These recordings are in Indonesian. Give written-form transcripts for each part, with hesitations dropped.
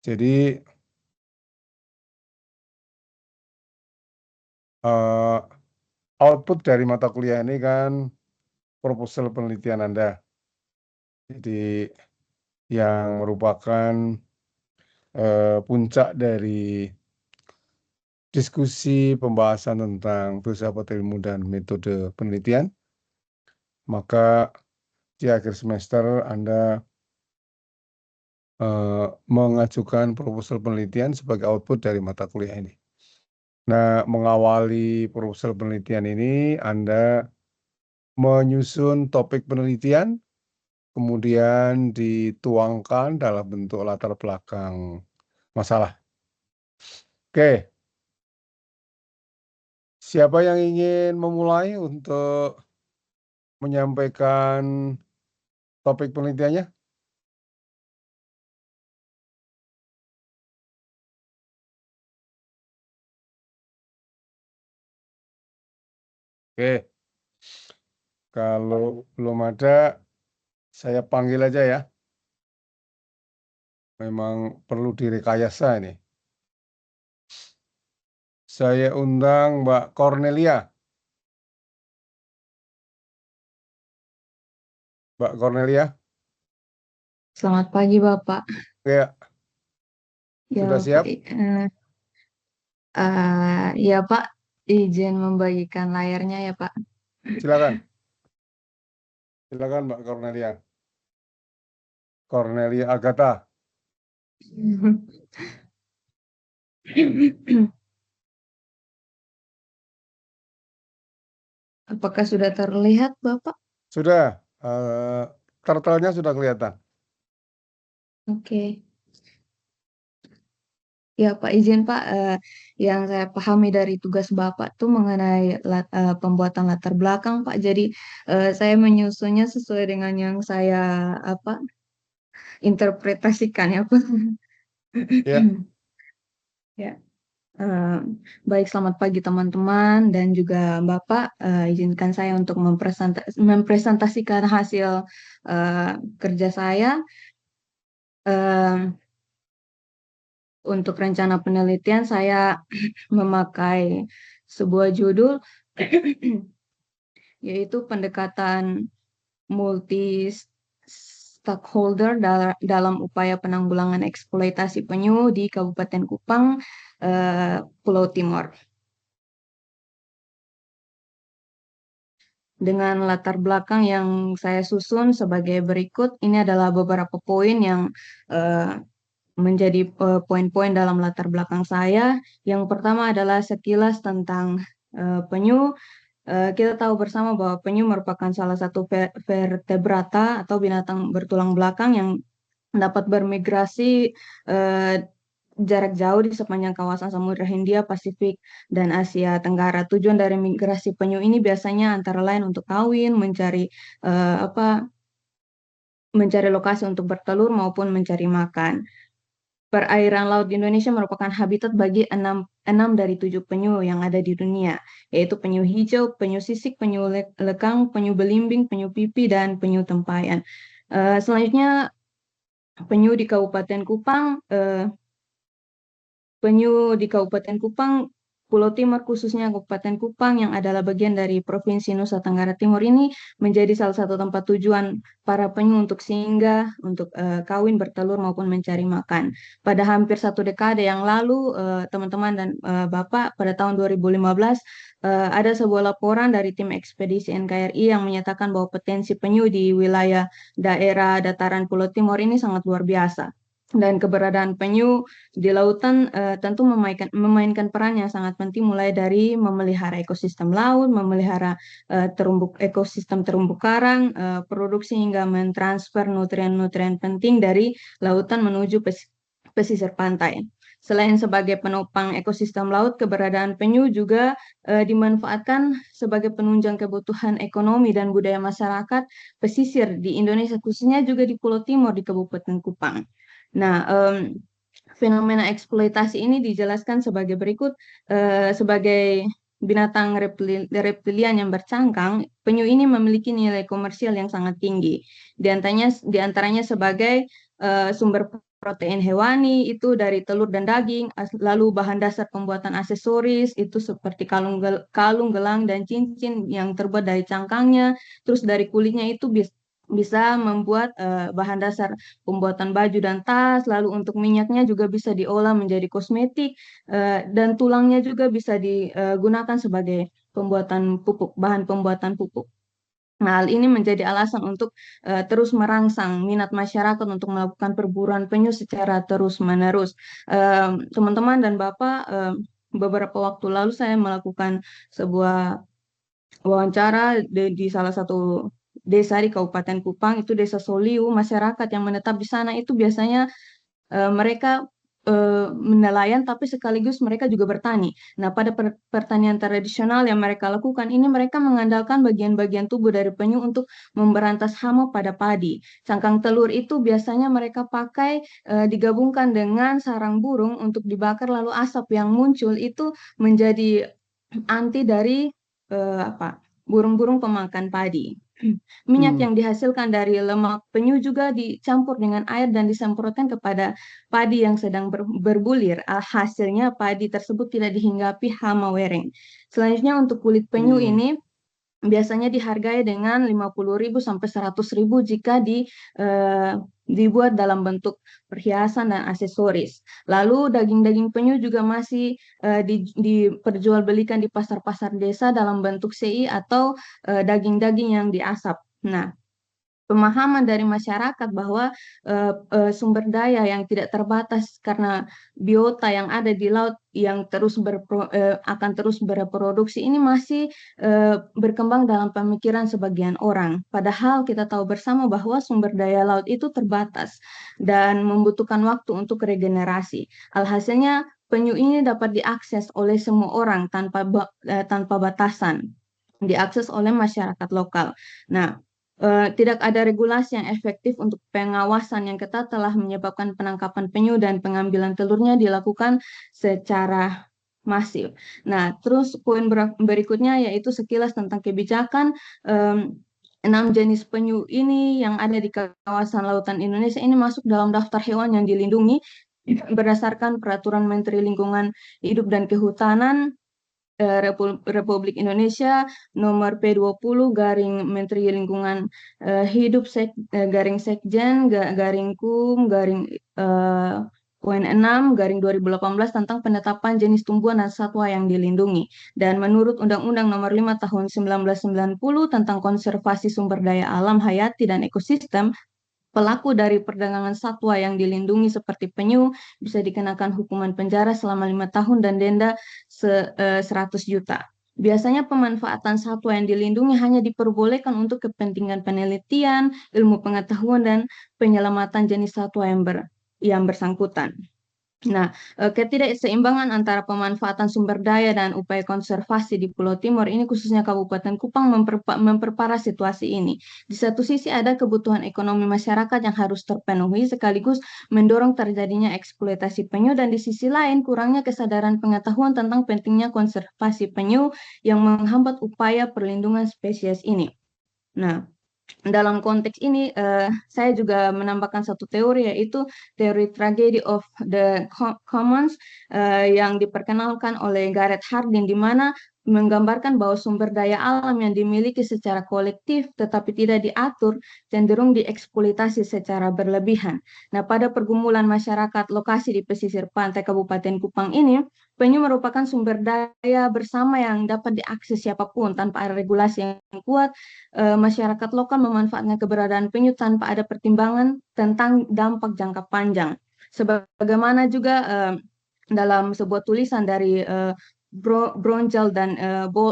Jadi, eee, output dari mata kuliah ini kan proposal penelitian Anda. Jadi yang merupakan, puncak dari diskusi pembahasan tentang filsafat ilmu dan metode penelitian, maka di akhir semester Anda, mengajukan proposal penelitian sebagai output dari mata kuliah ini. Nah, mengawali proposal penelitian ini Anda menyusun topik penelitian, kemudian dituangkan dalam bentuk latar belakang masalah. Oke, siapa yang ingin memulai untuk menyampaikan topik penelitiannya? Oke, kalau belum ada, saya panggil aja ya. Memang perlu direkayasa ini. Saya undang Mbak Cornelia. Mbak Cornelia, Selamat pagi, Bapak. ya, Ya, sudah Pak. siap? Ya, Pak. Izin membagikan layarnya ya, Pak. Silakan, silakan Mbak Cornelia. Cornelia Agatha. Apakah sudah terlihat, Bapak? Sudah, turtle-nya sudah kelihatan. Oke. Ya, Pak, izin, Pak. Yang saya pahami dari tugas Bapak tuh mengenai pembuatan latar belakang, Pak. Jadi, saya menyusunnya sesuai dengan yang saya apa interpretasikan ya, Pak. Ya, Ya. Eh, Baik, selamat pagi teman-teman dan juga Bapak. Izinkan saya untuk mempresentasikan hasil eh, kerja saya. Eh, untuk rencana penelitian saya memakai sebuah judul yaitu pendekatan multi stakeholder dalam upaya penanggulangan eksploitasi penyu di Kabupaten Kupang, Pulau Timor. Dengan latar belakang yang saya susun sebagai berikut, ini adalah beberapa poin yang eh, menjadi poin-poin dalam latar belakang saya. Yang pertama adalah sekilas tentang penyu. Kita tahu bersama bahwa penyu merupakan salah satu vertebrata atau binatang bertulang belakang yang dapat bermigrasi eh, jarak jauh di sepanjang kawasan Samudra Hindia, Pasifik, dan Asia Tenggara. Tujuan dari migrasi penyu ini biasanya antara lain untuk kawin, mencari eh, apa, mencari lokasi untuk bertelur maupun mencari makan. Perairan laut di Indonesia merupakan habitat bagi enam dari 7 penyu yang ada di dunia, yaitu penyu hijau, penyu sisik, penyu lekang, penyu belimbing, penyu pipi, dan penyu tempayan. Selanjutnya, penyu di Kabupaten Kupang. Penyu di Kabupaten Kupang, Pulau Timur khususnya Kabupaten Kupang yang adalah bagian dari Provinsi Nusa Tenggara Timur ini menjadi salah satu tempat tujuan para penyu untuk singgah, untuk kawin, bertelur maupun mencari makan. Pada hampir satu dekade yang lalu, teman-teman dan Bapak, pada tahun 2015 ada sebuah laporan dari tim ekspedisi NKRI yang menyatakan bahwa potensi penyu di wilayah daerah dataran Pulau Timur ini sangat luar biasa. Dan keberadaan penyu di lautan tentu memainkan peran yang sangat penting mulai dari memelihara ekosistem laut, memelihara ekosistem terumbu karang, produksi hingga mentransfer nutrien-nutrien penting dari lautan menuju pesisir pantai. Selain sebagai penopang ekosistem laut, keberadaan penyu juga dimanfaatkan sebagai penunjang kebutuhan ekonomi dan budaya masyarakat pesisir di Indonesia, khususnya juga di Pulau Timur di Kabupaten Kupang. Nah, fenomena eksploitasi ini dijelaskan sebagai berikut, sebagai binatang reptilian yang bercangkang, penyu ini memiliki nilai komersial yang sangat tinggi. Di antaranya sebagai sumber protein hewani itu dari telur dan daging, lalu bahan dasar pembuatan aksesoris itu seperti kalung, gelang, dan cincin yang terbuat dari cangkangnya, terus dari kulitnya itu bisa membuat bahan dasar pembuatan baju dan tas, lalu untuk minyaknya juga bisa diolah menjadi kosmetik, dan tulangnya juga bisa digunakan sebagai bahan pembuatan pupuk. Nah, hal ini menjadi alasan untuk terus merangsang minat masyarakat untuk melakukan perburuan penyu secara terus-menerus. Teman-teman dan Bapak, beberapa waktu lalu saya melakukan sebuah wawancara di salah satu desa di Kabupaten Kupang, itu Desa Soliu. Masyarakat yang menetap di sana itu biasanya mereka nelayan, tapi sekaligus mereka juga bertani. Nah, pada pertanian tradisional yang mereka lakukan ini, mereka mengandalkan bagian-bagian tubuh dari penyu untuk memberantas hama pada padi. Cangkang telur itu biasanya mereka pakai digabungkan dengan sarang burung untuk dibakar, lalu asap yang muncul itu menjadi anti dari burung-burung pemakan padi. Minyak Hmm. yang dihasilkan dari lemak penyu juga dicampur dengan air dan disemprotkan kepada padi yang sedang berbulir. Hasilnya padi tersebut tidak dihinggapi hama wereng. Selanjutnya untuk kulit penyu Hmm. ini biasanya dihargai dengan 50.000 sampai 100.000 jika dibuat dalam bentuk perhiasan dan aksesoris. Lalu daging-daging penyu juga masih diperjualbelikan di pasar-pasar desa dalam bentuk CI atau daging-daging yang diasap. Nah, pemahaman dari masyarakat bahwa sumber daya yang tidak terbatas karena biota yang ada di laut yang akan terus bereproduksi ini masih berkembang dalam pemikiran sebagian orang. Padahal kita tahu bersama bahwa sumber daya laut itu terbatas dan membutuhkan waktu untuk regenerasi. Alhasilnya penyu ini dapat diakses oleh semua orang tanpa batasan, diakses oleh masyarakat lokal. Nah, tidak ada regulasi yang efektif untuk pengawasan yang ketat telah menyebabkan penangkapan penyu dan pengambilan telurnya dilakukan secara masif. Nah, terus poin berikutnya yaitu sekilas tentang kebijakan. 6 jenis penyu ini yang ada di kawasan lautan Indonesia ini masuk dalam daftar hewan yang dilindungi berdasarkan Peraturan Menteri Lingkungan Hidup dan Kehutanan Republik Indonesia nomor P20 garing Menteri Lingkungan Hidup garing Sekjen garing Kum garing poin 6 garing 2018 tentang penetapan jenis tumbuhan dan satwa yang dilindungi. Dan menurut Undang-Undang Nomor 5 Tahun 1990 tentang konservasi sumber daya alam hayati dan ekosistem, pelaku dari perdagangan satwa yang dilindungi seperti penyu bisa dikenakan hukuman penjara selama 5 tahun dan denda 100 juta. Biasanya pemanfaatan satwa yang dilindungi hanya diperbolehkan untuk kepentingan penelitian, ilmu pengetahuan, dan penyelamatan jenis satwa yang bersangkutan. Nah, ketidakseimbangan antara pemanfaatan sumber daya dan upaya konservasi di Pulau Timur ini khususnya Kabupaten Kupang memperparah situasi ini. Di satu sisi ada kebutuhan ekonomi masyarakat yang harus terpenuhi sekaligus mendorong terjadinya eksploitasi penyu, dan di sisi lain kurangnya kesadaran pengetahuan tentang pentingnya konservasi penyu yang menghambat upaya perlindungan spesies ini. Nah, dalam konteks ini, saya juga menambahkan satu teori, yaitu teori tragedy of the commons yang diperkenalkan oleh Gareth Hardin, di mana menggambarkan bahwa sumber daya alam yang dimiliki secara kolektif tetapi tidak diatur cenderung dieksploitasi secara berlebihan. Nah, pada pergumulan masyarakat lokasi di pesisir pantai Kabupaten Kupang ini, penyu merupakan sumber daya bersama yang dapat diakses siapapun tanpa ada regulasi yang kuat. Masyarakat lokal memanfaatkan keberadaan penyu tanpa ada pertimbangan tentang dampak jangka panjang. Sebagaimana juga dalam sebuah tulisan dari Bronjal dan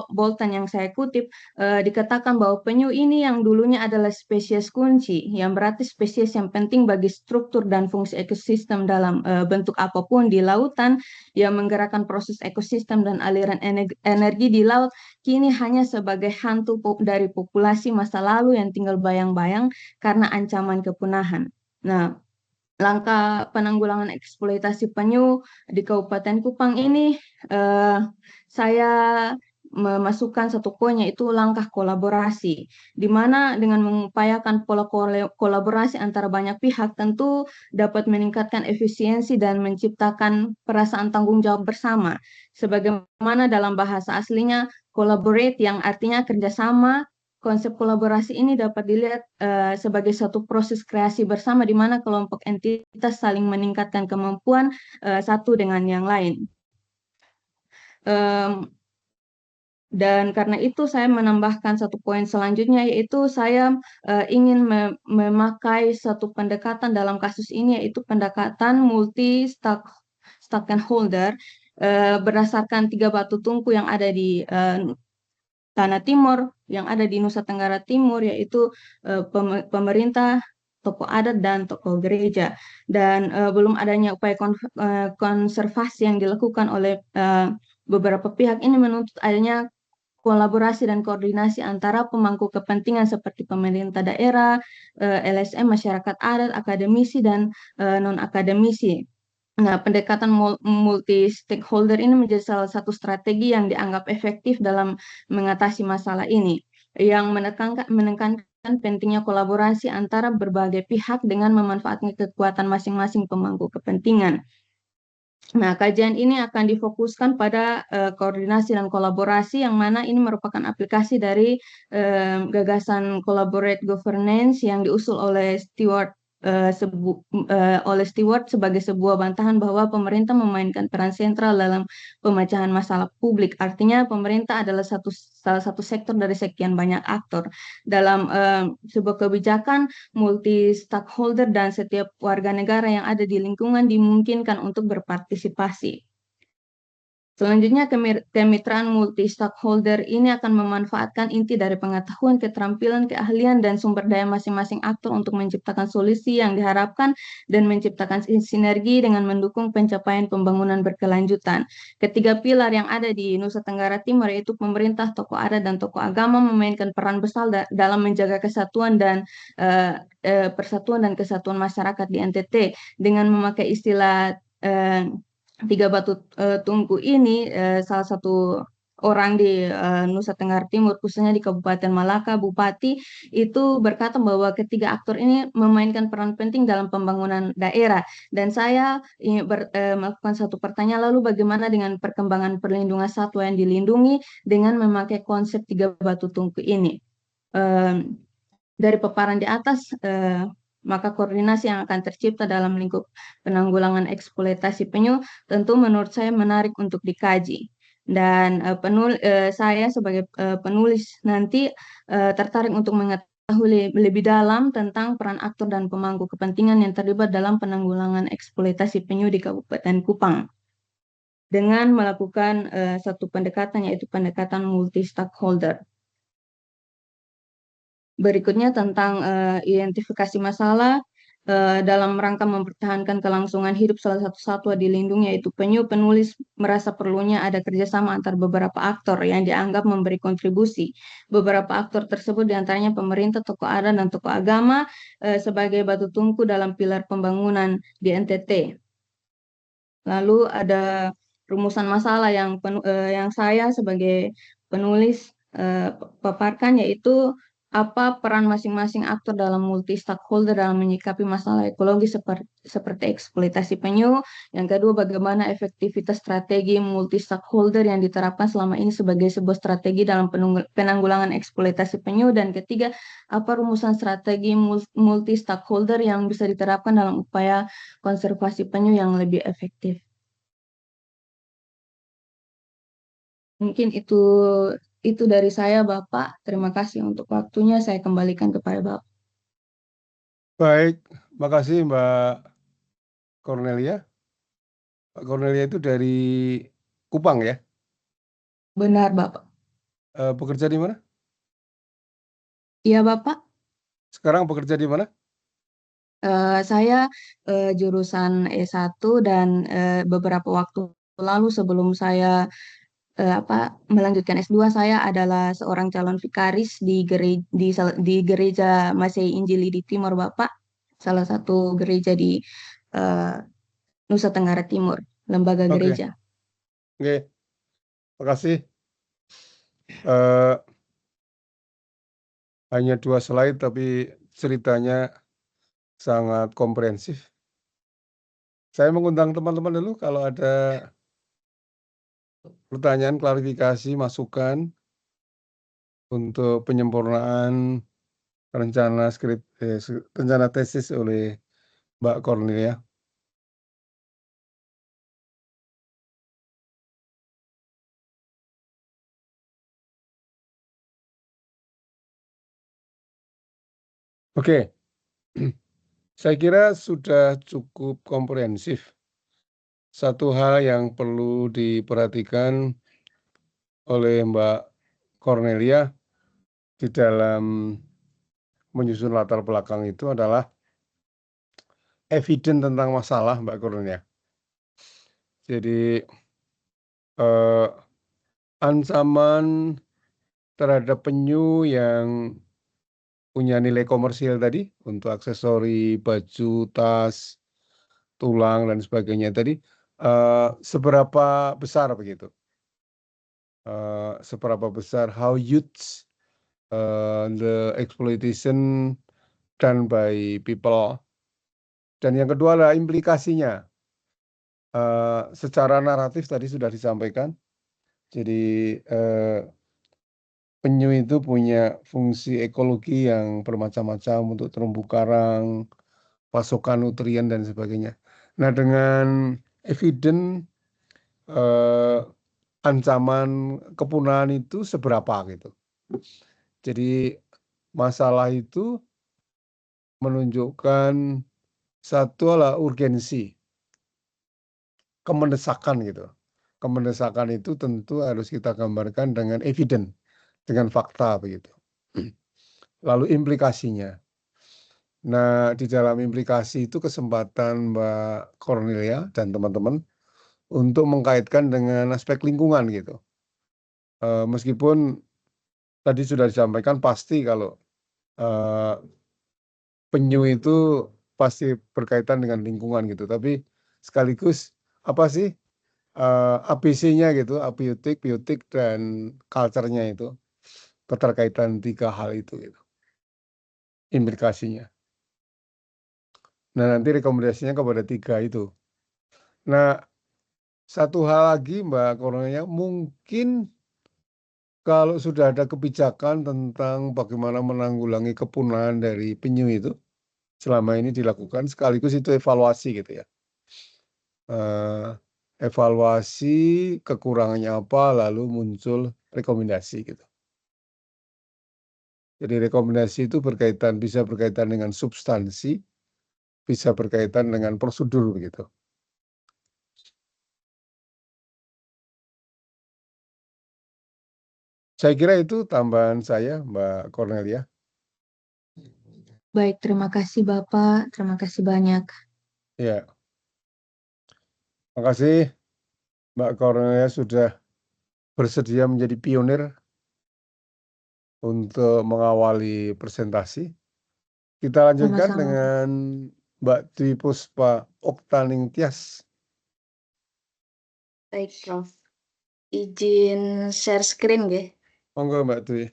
Bolton yang saya kutip, dikatakan bahwa penyu ini yang dulunya adalah spesies kunci, yang berarti spesies yang penting bagi struktur dan fungsi ekosistem dalam bentuk apapun di lautan, yang menggerakkan proses ekosistem dan aliran energi di laut, kini hanya sebagai hantu dari populasi masa lalu yang tinggal bayang-bayang karena ancaman kepunahan. Nah, langkah penanggulangan eksploitasi penyu di Kabupaten Kupang ini, saya memasukkan satu poin yaitu langkah kolaborasi, di mana dengan mengupayakan pola kolaborasi antara banyak pihak tentu dapat meningkatkan efisiensi dan menciptakan perasaan tanggung jawab bersama. Sebagaimana dalam bahasa aslinya collaborate yang artinya kerjasama. Konsep kolaborasi ini dapat dilihat sebagai satu proses kreasi bersama di mana kelompok entitas saling meningkatkan kemampuan satu dengan yang lain. Dan karena itu saya menambahkan satu poin selanjutnya yaitu saya ingin memakai satu pendekatan dalam kasus ini yaitu pendekatan multi stakeholder berdasarkan 3 batu tungku yang ada di Tanah Timur, yang ada di Nusa Tenggara Timur, yaitu pemerintah, tokoh adat, dan tokoh gereja. Dan belum adanya upaya konservasi yang dilakukan oleh beberapa pihak ini menuntut adanya kolaborasi dan koordinasi antara pemangku kepentingan seperti pemerintah daerah, LSM, masyarakat adat, akademisi, dan non-akademisi. Nah, pendekatan multi-stakeholder ini menjadi salah satu strategi yang dianggap efektif dalam mengatasi masalah ini, yang menekankan pentingnya kolaborasi antara berbagai pihak dengan memanfaatkan kekuatan masing-masing pemangku kepentingan. Nah, kajian ini akan difokuskan pada koordinasi dan kolaborasi, yang mana ini merupakan aplikasi dari gagasan collaborate governance yang diusul oleh Stewart sebagai sebuah bantahan bahwa pemerintah memainkan peran sentral dalam pemecahan masalah publik. Artinya pemerintah adalah salah satu sektor dari sekian banyak aktor dalam sebuah kebijakan multi stakeholder, dan setiap warga negara yang ada di lingkungan dimungkinkan untuk berpartisipasi. Selanjutnya, kemitraan multi-stakeholder ini akan memanfaatkan inti dari pengetahuan, keterampilan, keahlian, dan sumber daya masing-masing aktor untuk menciptakan solusi yang diharapkan dan menciptakan sinergi dengan mendukung pencapaian pembangunan berkelanjutan. Ketiga pilar yang ada di Nusa Tenggara Timur yaitu pemerintah, tokoh adat, dan tokoh agama memainkan peran besar dalam menjaga kesatuan dan persatuan dan kesatuan masyarakat di NTT. Dengan memakai istilah 3 batu tungku ini, salah satu orang di Nusa Tenggara Timur, khususnya di Kabupaten Malaka, Bupati, itu berkata bahwa ketiga aktor ini memainkan peran penting dalam pembangunan daerah. Dan saya ingin melakukan satu pertanyaan, lalu bagaimana dengan perkembangan perlindungan satwa yang dilindungi dengan memakai konsep 3 batu tungku ini? Dari paparan di atas, maka koordinasi yang akan tercipta dalam lingkup penanggulangan eksploitasi penyu tentu menurut saya menarik untuk dikaji. Dan saya sebagai penulis nanti tertarik untuk mengetahui lebih dalam tentang peran aktor dan pemangku kepentingan yang terlibat dalam penanggulangan eksploitasi penyu di Kabupaten Kupang dengan melakukan satu pendekatan yaitu pendekatan multi stakeholder. Berikutnya tentang identifikasi masalah dalam rangka mempertahankan kelangsungan hidup salah satu satwa dilindungi yaitu penyu. Penulis merasa perlunya ada kerjasama antar beberapa aktor yang dianggap memberi kontribusi. Beberapa aktor tersebut diantaranya pemerintah, tokoh adat, dan tokoh agama sebagai batu tungku dalam pilar pembangunan di NTT. Lalu ada rumusan masalah yang saya sebagai penulis paparkan, yaitu apa peran masing-masing aktor dalam multi stakeholder dalam menyikapi masalah ekologi seperti eksploitasi penyu. Yang kedua, bagaimana efektivitas strategi multi stakeholder yang diterapkan selama ini sebagai sebuah strategi dalam penanggulangan eksploitasi penyu. Dan ketiga, apa rumusan strategi multi stakeholder yang bisa diterapkan dalam upaya konservasi penyu yang lebih efektif. Mungkin itu dari saya, Bapak. Terima kasih untuk waktunya. Saya kembalikan kepada Bapak. Baik, makasih Mbak Cornelia. Mbak Cornelia itu dari Kupang ya? Benar, Bapak. Bekerja di mana? Iya, Bapak. Sekarang bekerja di mana? Saya jurusan S1 dan beberapa waktu lalu sebelum saya melanjutkan S2, saya adalah seorang calon vikaris di gereja Masehi Injili di Timor, Bapak. Salah satu gereja di eh, Nusa Tenggara Timur, lembaga Oke, gereja. oke, makasih. Eh, hanya 2 slide tapi ceritanya sangat komprehensif. Saya mengundang teman-teman dulu kalau ada pertanyaan, klarifikasi, masukan untuk penyempurnaan rencana tesis oleh Mbak Cornelia. Oke, saya kira sudah cukup komprehensif. Satu hal yang perlu diperhatikan oleh Mbak Cornelia di dalam menyusun latar belakang itu adalah evident tentang masalah, Mbak Cornelia. Jadi eh, ancaman terhadap penyu yang punya nilai komersial tadi untuk aksesori, baju, tas, tulang dan sebagainya tadi, seberapa besar begitu? Seberapa besar, how huge the exploitation done by people. Dan yang kedua adalah implikasinya. Secara naratif tadi sudah disampaikan. Jadi penyu itu punya fungsi ekologi yang bermacam-macam untuk terumbu karang, pasokan nutrien dan sebagainya. Nah, dengan evident ancaman kepunahan itu seberapa gitu. Jadi masalah itu menunjukkan satu adalah urgensi, kemendesakan gitu. Kemendesakan itu tentu harus kita gambarkan dengan evident, dengan fakta begitu. Lalu implikasinya. Nah, di dalam implikasi itu kesempatan Mbak Cornelia dan teman-teman untuk mengkaitkan dengan aspek lingkungan gitu. Meskipun tadi sudah disampaikan pasti kalau penyu itu pasti berkaitan dengan lingkungan gitu. Tapi sekaligus apa sih ABC-nya gitu, abiotik, biotik dan culture-nya itu keterkaitan 3 hal itu gitu, implikasinya. Nah, nanti rekomendasinya kepada 3 itu. Nah, satu hal lagi Mbak Cornelia, mungkin kalau sudah ada kebijakan tentang bagaimana menanggulangi kepunahan dari penyu itu, selama ini dilakukan, sekaligus itu evaluasi gitu ya. Evaluasi kekurangannya apa, lalu muncul rekomendasi gitu. Jadi rekomendasi itu bisa berkaitan dengan substansi, bisa berkaitan dengan prosedur begitu. Saya kira itu tambahan saya, Mbak Cornelia. Baik, terima kasih Bapak. Terima kasih banyak. Ya, makasih Mbak Cornelia sudah bersedia menjadi pionir untuk mengawali presentasi. Kita lanjutkan Sama-sama. dengan Mbak Dwi Puspa Oktaningtyas. Baik, Prof. Izin share screen nggih. Monggo Mbak Dwi.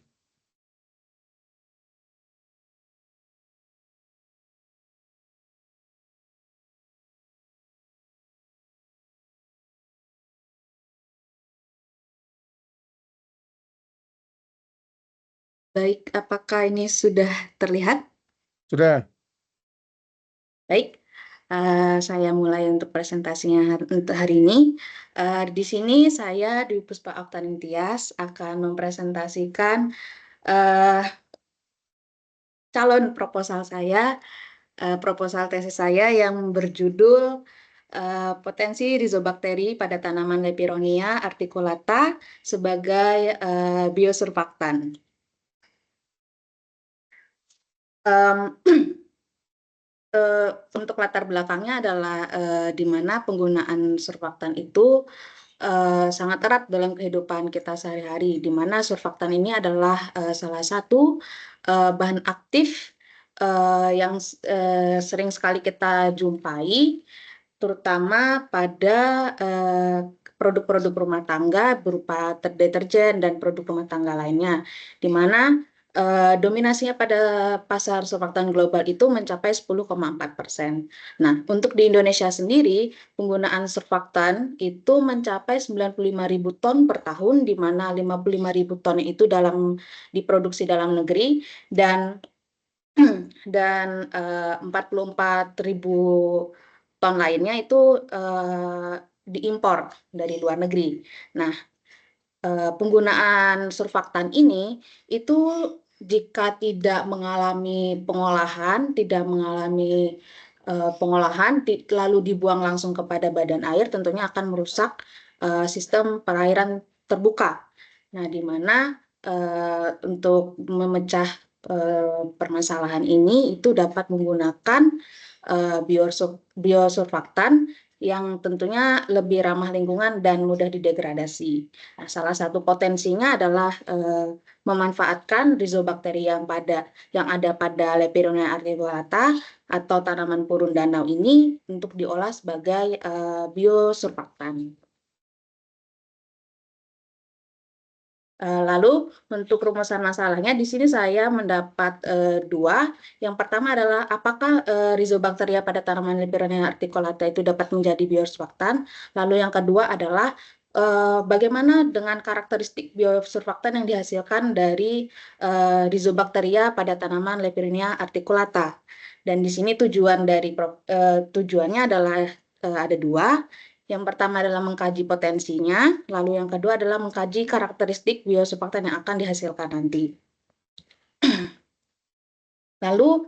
Baik, apakah ini sudah terlihat? Sudah. Baik, saya mulai untuk presentasinya untuk hari ini. Di sini saya Dwi Puspa Oktaningtyas akan mempresentasikan calon proposal saya, proposal tesis saya yang berjudul potensi rizobakteri pada tanaman Lepironia articulata sebagai biosurfaktan. Untuk latar belakangnya adalah di mana penggunaan surfaktan itu sangat erat dalam kehidupan kita sehari-hari, di mana surfaktan ini adalah salah satu bahan aktif yang sering sekali kita jumpai, terutama pada produk-produk rumah tangga berupa deterjen dan produk rumah tangga lainnya, di mana dominasinya pada pasar surfaktan global itu mencapai 10,4%. Nah, untuk di Indonesia sendiri, penggunaan surfaktan itu mencapai 95.000 ton per tahun, di mana 55.000 ton itu diproduksi dalam negeri, dan 44.000 ton lainnya itu diimpor dari luar negeri. Nah, penggunaan surfaktan ini itu jika tidak mengalami pengolahan, lalu dibuang langsung kepada badan air, tentunya akan merusak sistem perairan terbuka. Nah, di mana untuk memecah permasalahan ini itu dapat menggunakan biosurfaktan yang tentunya lebih ramah lingkungan dan mudah didegradasi. Nah, salah satu potensinya adalah memanfaatkan rizobacteria yang ada pada Lepironia articulata atau tanaman purun danau ini untuk diolah sebagai biosurfaktan. Lalu untuk rumusan masalahnya di sini saya mendapat dua. Yang pertama adalah apakah rizobacteria pada tanaman Lepironia articulata itu dapat menjadi biosurfaktan. Lalu yang kedua adalah bagaimana dengan karakteristik biosurfaktan yang dihasilkan dari rizobacteria pada tanaman Lepironia articulata. Dan di sini tujuannya adalah ada dua. Yang pertama adalah mengkaji potensinya, lalu yang kedua adalah mengkaji karakteristik biosurfaktan yang akan dihasilkan nanti. Lalu,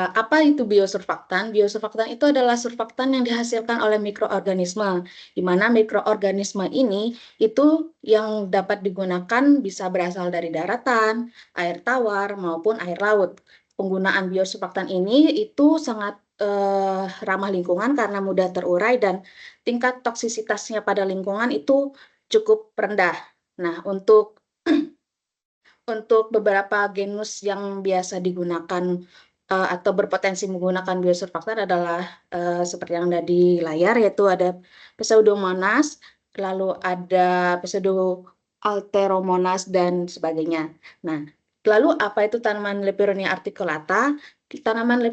apa itu biosurfaktan? Biosurfaktan itu adalah surfaktan yang dihasilkan oleh mikroorganisme, di mana mikroorganisme ini itu yang dapat digunakan bisa berasal dari daratan, air tawar, maupun air laut. Penggunaan biosurfaktan ini itu sangat ramah lingkungan karena mudah terurai dan tingkat toksisitasnya pada lingkungan itu cukup rendah. Nah, untuk beberapa genus yang biasa digunakan atau berpotensi menggunakan biosurfaktan adalah seperti yang ada di layar, yaitu ada Pseudomonas, lalu ada Pseudoalteromonas, dan sebagainya. Nah, lalu apa itu tanaman Lepironia articulata? Tanaman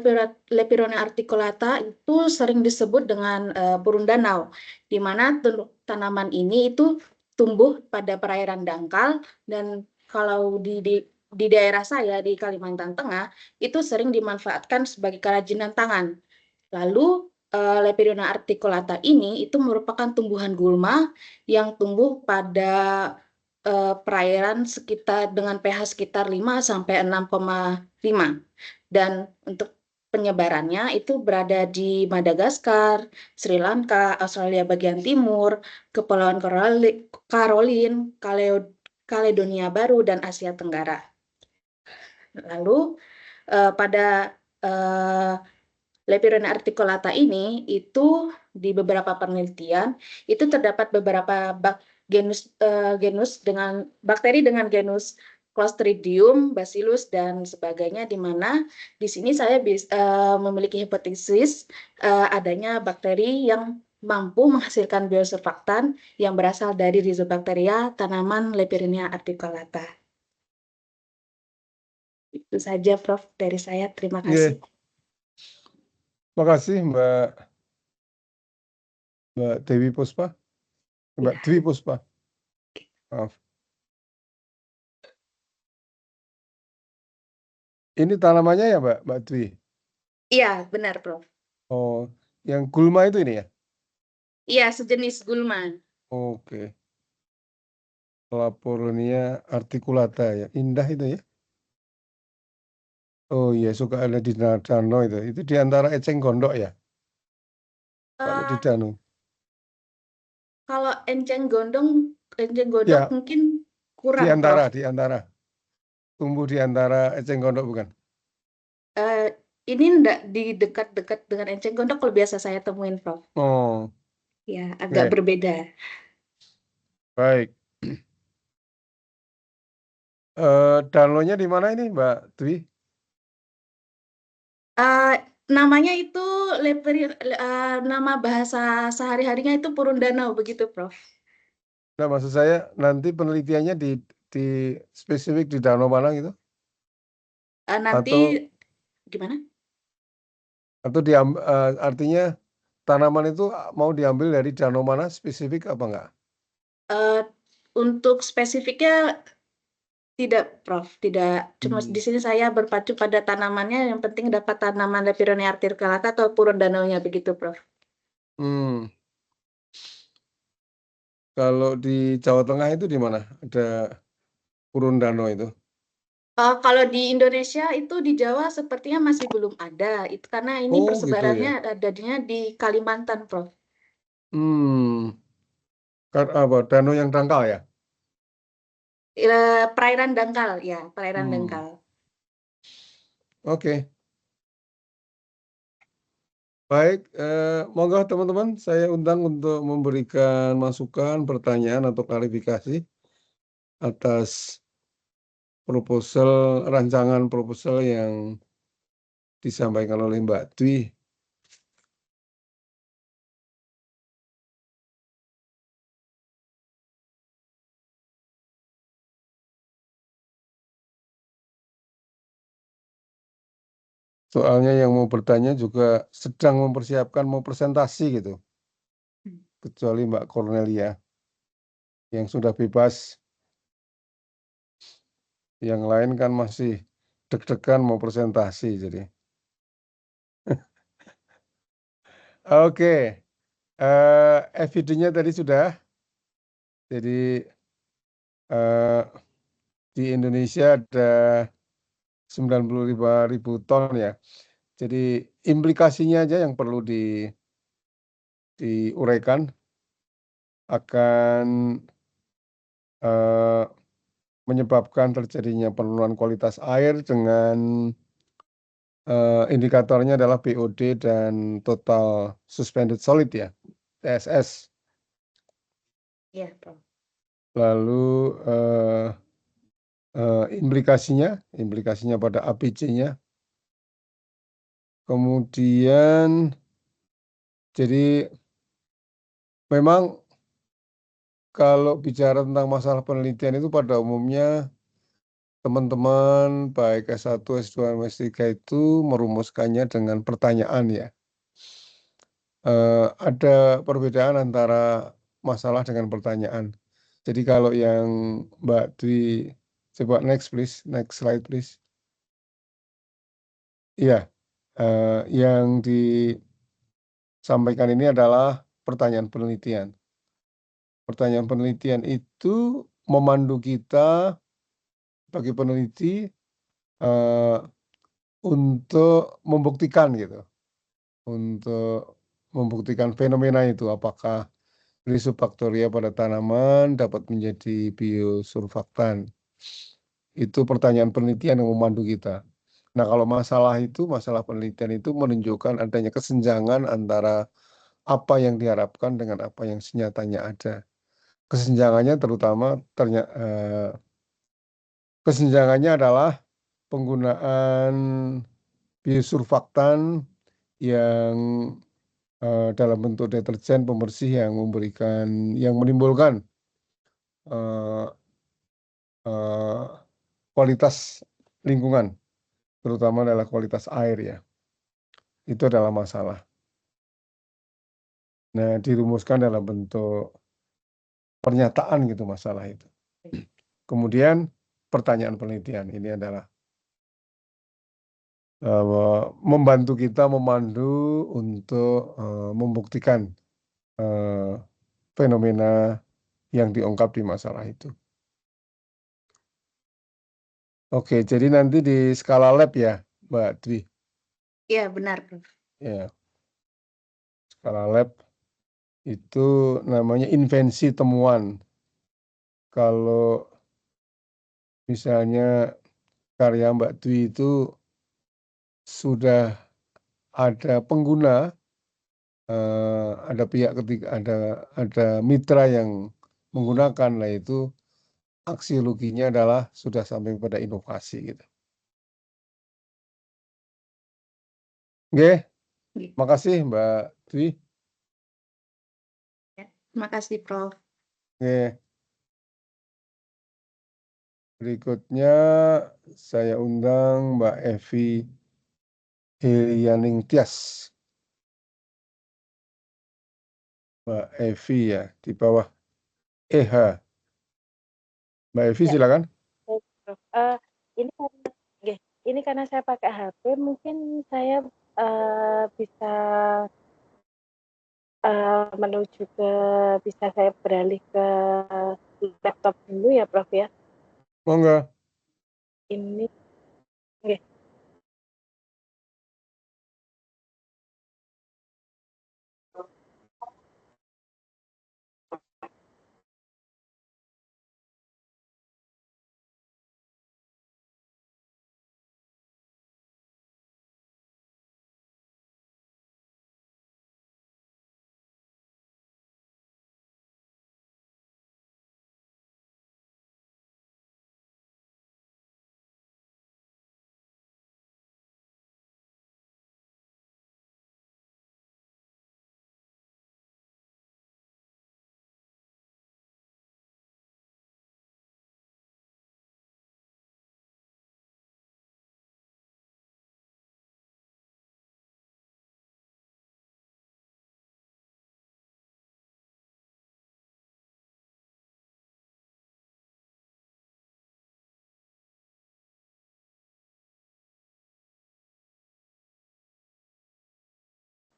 Lepironia articulata itu sering disebut dengan purun danau, di mana tanaman ini itu tumbuh pada perairan dangkal, dan kalau di daerah saya di Kalimantan Tengah itu sering dimanfaatkan sebagai kerajinan tangan. Lalu Lepironia articulata ini itu merupakan tumbuhan gulma yang tumbuh pada perairan dengan pH sekitar 5 sampai 6,5. Dan untuk penyebarannya itu berada di Madagaskar, Sri Lanka, Australia bagian timur, Kepulauan Caroline, Kaledonia Baru, dan Asia Tenggara. Lalu pada Lepironia articulata ini itu di beberapa penelitian itu terdapat beberapa genus dengan bakteri dengan genus Clostridium, Bacillus, dan sebagainya, di mana di sini saya memiliki hipotesis adanya bakteri yang mampu menghasilkan biosurfaktan yang berasal dari rizobacteria tanaman Lepironia articulata. Itu saja, Prof, dari saya. Terima kasih. Terima kasih Mbak Dewi Puspa. Mbak Dwi Puspa. Maaf. Ini tanamannya ya Mbak Dwi? Iya, benar, Prof. Oh, yang gulma itu ini ya? Iya, sejenis gulma. Oke. Lepironia articulata ya, indah itu ya. Oh iya, suka ada di danau itu. Itu di antara eceng gondok ya? Kalau di danau. Kalau enceng gondok Ya, mungkin kurang, di antara, Prof. tumbuh di antara eceng gondok bukan? Ini enggak di dekat-dekat dengan enceng gondok kalau biasa saya temuin, Prof. Oh, Ya, agak oke. berbeda. Baik. Downloadnya di mana ini Mbak Dwi? Namanya itu nama bahasa sehari-harinya itu purun danau, begitu, Prof. Nah, maksud saya nanti penelitiannya di spesifik di danau mana gitu? Nanti Atau gimana? artinya tanaman itu mau diambil dari danau mana spesifik apa enggak? Untuk spesifiknya tidak, Prof. Tidak. Cuma di sini saya berpacu pada tanamannya. Yang penting dapat tanaman Lepironia articulata atau purun danaunya begitu, Prof. Hmm. Kalau di Jawa Tengah itu di mana? Ada purun danau itu? Kalau di Indonesia itu di Jawa sepertinya masih belum ada. Itu karena ini Oh, gitu ya. persebarannya adanya di Kalimantan, Prof. Apa? Danau yang dangkal ya? Perairan dangkal, ya, perairan Hmm. dangkal. Oke. Baik, monggo teman-teman, saya undang untuk memberikan masukan, pertanyaan atau klarifikasi atas rancangan proposal yang disampaikan oleh Mbak Dwi. Soalnya yang mau bertanya juga sedang mempersiapkan mau presentasi gitu, kecuali Mbak Cornelia yang sudah bebas, yang lain kan masih deg-degan mau presentasi jadi. Oke, evidence-nya tadi sudah. Jadi di Indonesia ada 95.000 ton ya. Jadi implikasinya aja yang perlu diuraikan akan menyebabkan terjadinya penurunan kualitas air dengan indikatornya adalah BOD dan total suspended solid ya, TSS. Iya, Prof. Lalu implikasinya pada APC-nya. Kemudian jadi memang kalau bicara tentang masalah penelitian itu pada umumnya teman-teman baik S1, S2, S3 itu merumuskannya dengan pertanyaan ya. Ada perbedaan antara masalah dengan pertanyaan. Jadi kalau yang Mbak Dwi, coba next please, next slide please. Iya, yang disampaikan ini adalah pertanyaan penelitian. Pertanyaan penelitian itu memandu kita bagi peneliti untuk membuktikan gitu, untuk membuktikan fenomena itu apakah Rhizobacteria pada tanaman dapat menjadi biosurfaktan. Itu pertanyaan penelitian yang memandu kita. Nah, kalau masalah penelitian itu menunjukkan adanya kesenjangan antara apa yang diharapkan dengan apa yang senyatanya ada. Kesenjangannya kesenjangannya adalah penggunaan biosurfaktan yang dalam bentuk deterjen pembersih yang menimbulkan kualitas lingkungan, terutama adalah kualitas air ya. Itu adalah masalah. Nah, dirumuskan dalam bentuk pernyataan gitu masalah itu. Kemudian pertanyaan penelitian ini adalah membantu kita memandu untuk membuktikan fenomena yang diungkap di masalah itu. Oke, jadi nanti di skala lab ya, Mbak Dwi. Iya, benar, Prof. Ya, skala lab itu namanya invensi temuan. Kalau misalnya karya Mbak Dwi itu sudah ada pengguna, ada pihak ketiga, ada mitra yang menggunakan, lah itu aksiologinya adalah sudah sampai pada inovasi gitu. Oke, makasih Mbak Dwi. Ya, terima kasih, Prof. Oke. Berikutnya saya undang Mbak Evi Helianing Tias. Mbak Evi ya, di bawah EH. Mbak Evi Ya, silakan. baik, Prof. Ini karena, nggih, ini karena saya pakai HP, mungkin saya bisa menuju ke, bisa saya beralih ke laptop dulu ya, Prof ya. Monggo. Ini, nggih.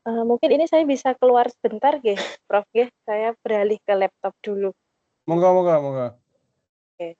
Mungkin ini saya bisa keluar sebentar, nggih, Prof, nggih. Saya beralih ke laptop dulu. Monggo, monggo, monggo. Oke.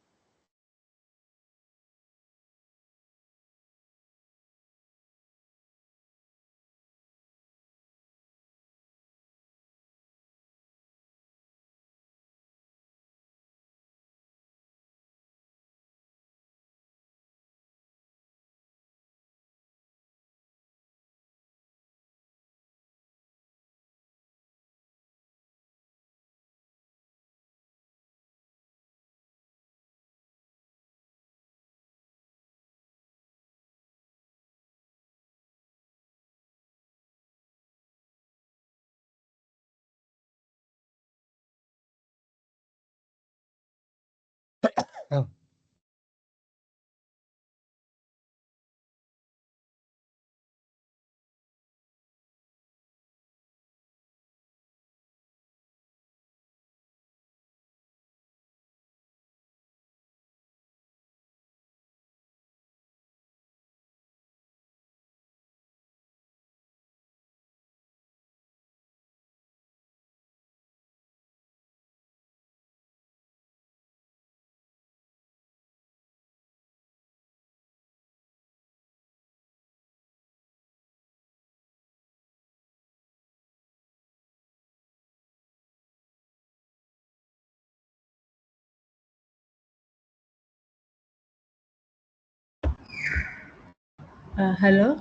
Halo.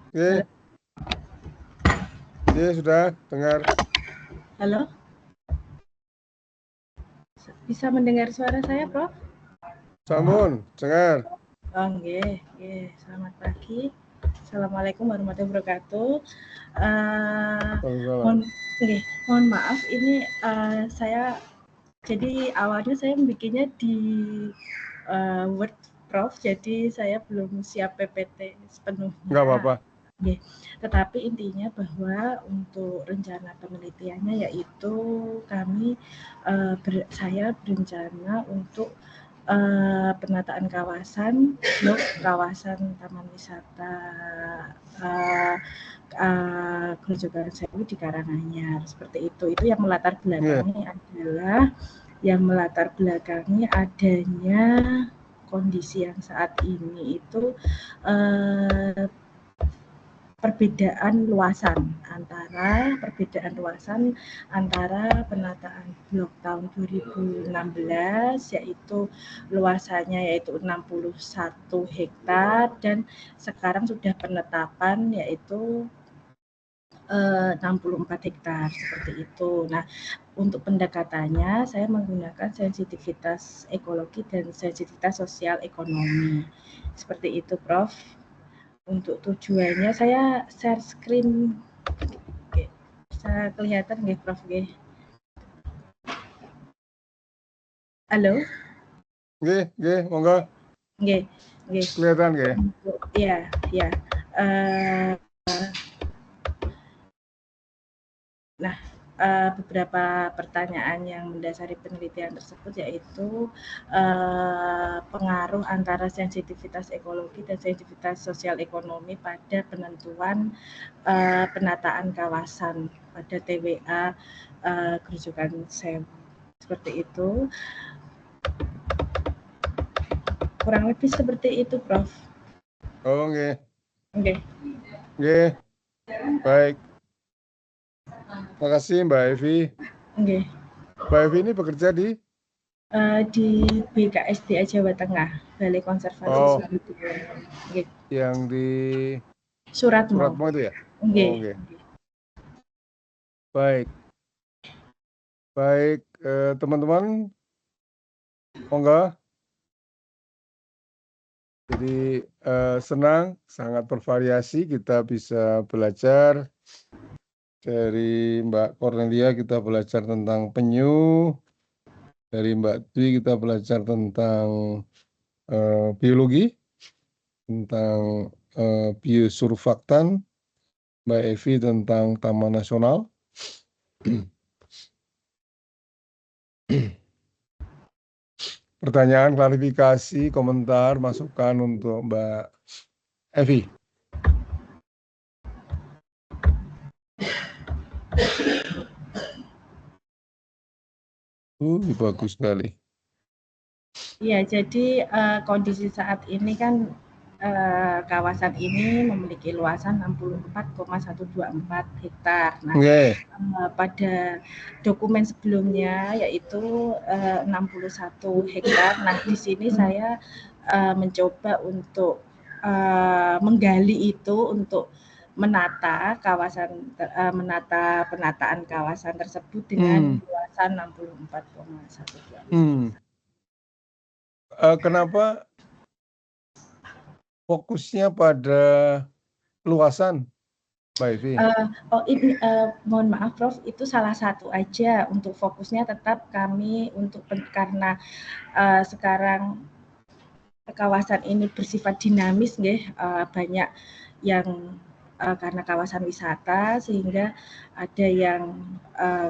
Oke. Oke, sudah dengar. Halo. Bisa mendengar suara saya, Prof? Sampun, dengar. Oh, nggih, nggih. Selamat pagi. Assalamualaikum warahmatullahi wabarakatuh. Mohon maaf, ini saya, jadi awalnya saya bikinnya di Word, Prof, jadi saya belum siap PPT sepenuhnya. Enggak apa-apa. Oke. Tetapi intinya bahwa untuk rencana penelitiannya yaitu kami, saya berencana untuk penataan kawasan blok kawasan Taman Wisata Grojogan Sewu di Karanganyar, seperti itu. Itu yang melatar belakangi adalah adanya kondisi yang saat ini itu perbedaan luasan antara penataan blok tahun 2016 yaitu luasannya yaitu 61 hektar dan sekarang sudah penetapan yaitu 64 hektar seperti itu. Nah, untuk pendekatannya saya menggunakan sensitivitas ekologi dan sensitivitas sosial ekonomi. Seperti itu, Prof. Untuk tujuannya saya share screen. Oke. Bisa kelihatan nggih, Prof? Nggih. Halo? Nggih, monggo. Nggih, nggih. Kelihatan nggih? Iya, ya. Nah, beberapa pertanyaan yang mendasari penelitian tersebut yaitu pengaruh antara sensitivitas ekologi dan sensitivitas sosial ekonomi pada penentuan penataan kawasan pada TWA Grojogan Sewu. Seperti itu. Kurang lebih seperti itu, Prof. Oh, nggih. Oke. Nggih. Baik. Terima kasih Mbak Evi. Oke. Mbak Evi ini bekerja di BKSDA Jawa Tengah, Balai Konservasi Sumber. Oke. Yang di Suratmo itu ya? Oke. Oh, nggih. Baik. Baik, teman-teman, monggo. Jadi senang, sangat bervariasi, kita bisa belajar dari Mbak Cornelia, kita belajar tentang penyu, dari Mbak Dwi kita belajar tentang biologi, tentang biosurfaktan, Mbak Evi tentang Taman Nasional. Pertanyaan, klarifikasi, komentar, masukan untuk Mbak Evi. Bagus sekali. Iya, jadi kondisi saat ini kan kawasan ini memiliki luasan 64,124 hektar. Nah, pada dokumen sebelumnya yaitu 61 hektar. Nah, di sini saya mencoba untuk menggali itu untuk menata penataan kawasan tersebut dengan luasan 64,124. Kenapa fokusnya pada luasan, Mbak Evi? Mohon maaf, Prof, itu salah satu aja untuk fokusnya tetap kami karena sekarang kawasan ini bersifat dinamis, banyak yang karena kawasan wisata sehingga ada yang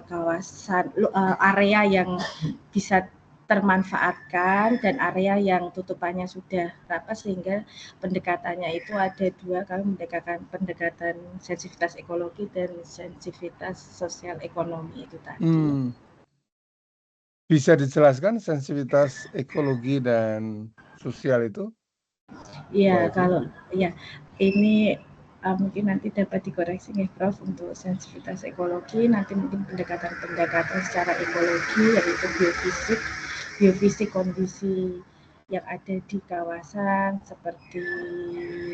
kawasan area yang bisa termanfaatkan dan area yang tutupannya sudah rapat sehingga pendekatannya itu ada dua, kami pendekatan sensitivitas ekologi dan sensitivitas sosial ekonomi itu tadi. Bisa dijelaskan sensitivitas ekologi dan sosial itu? Iya, kalau ya ini mungkin nanti dapat dikoreksi nih Prof untuk sensitivitas ekologi, nanti mungkin pendekatan secara ekologi yaitu biofisik kondisi yang ada di kawasan seperti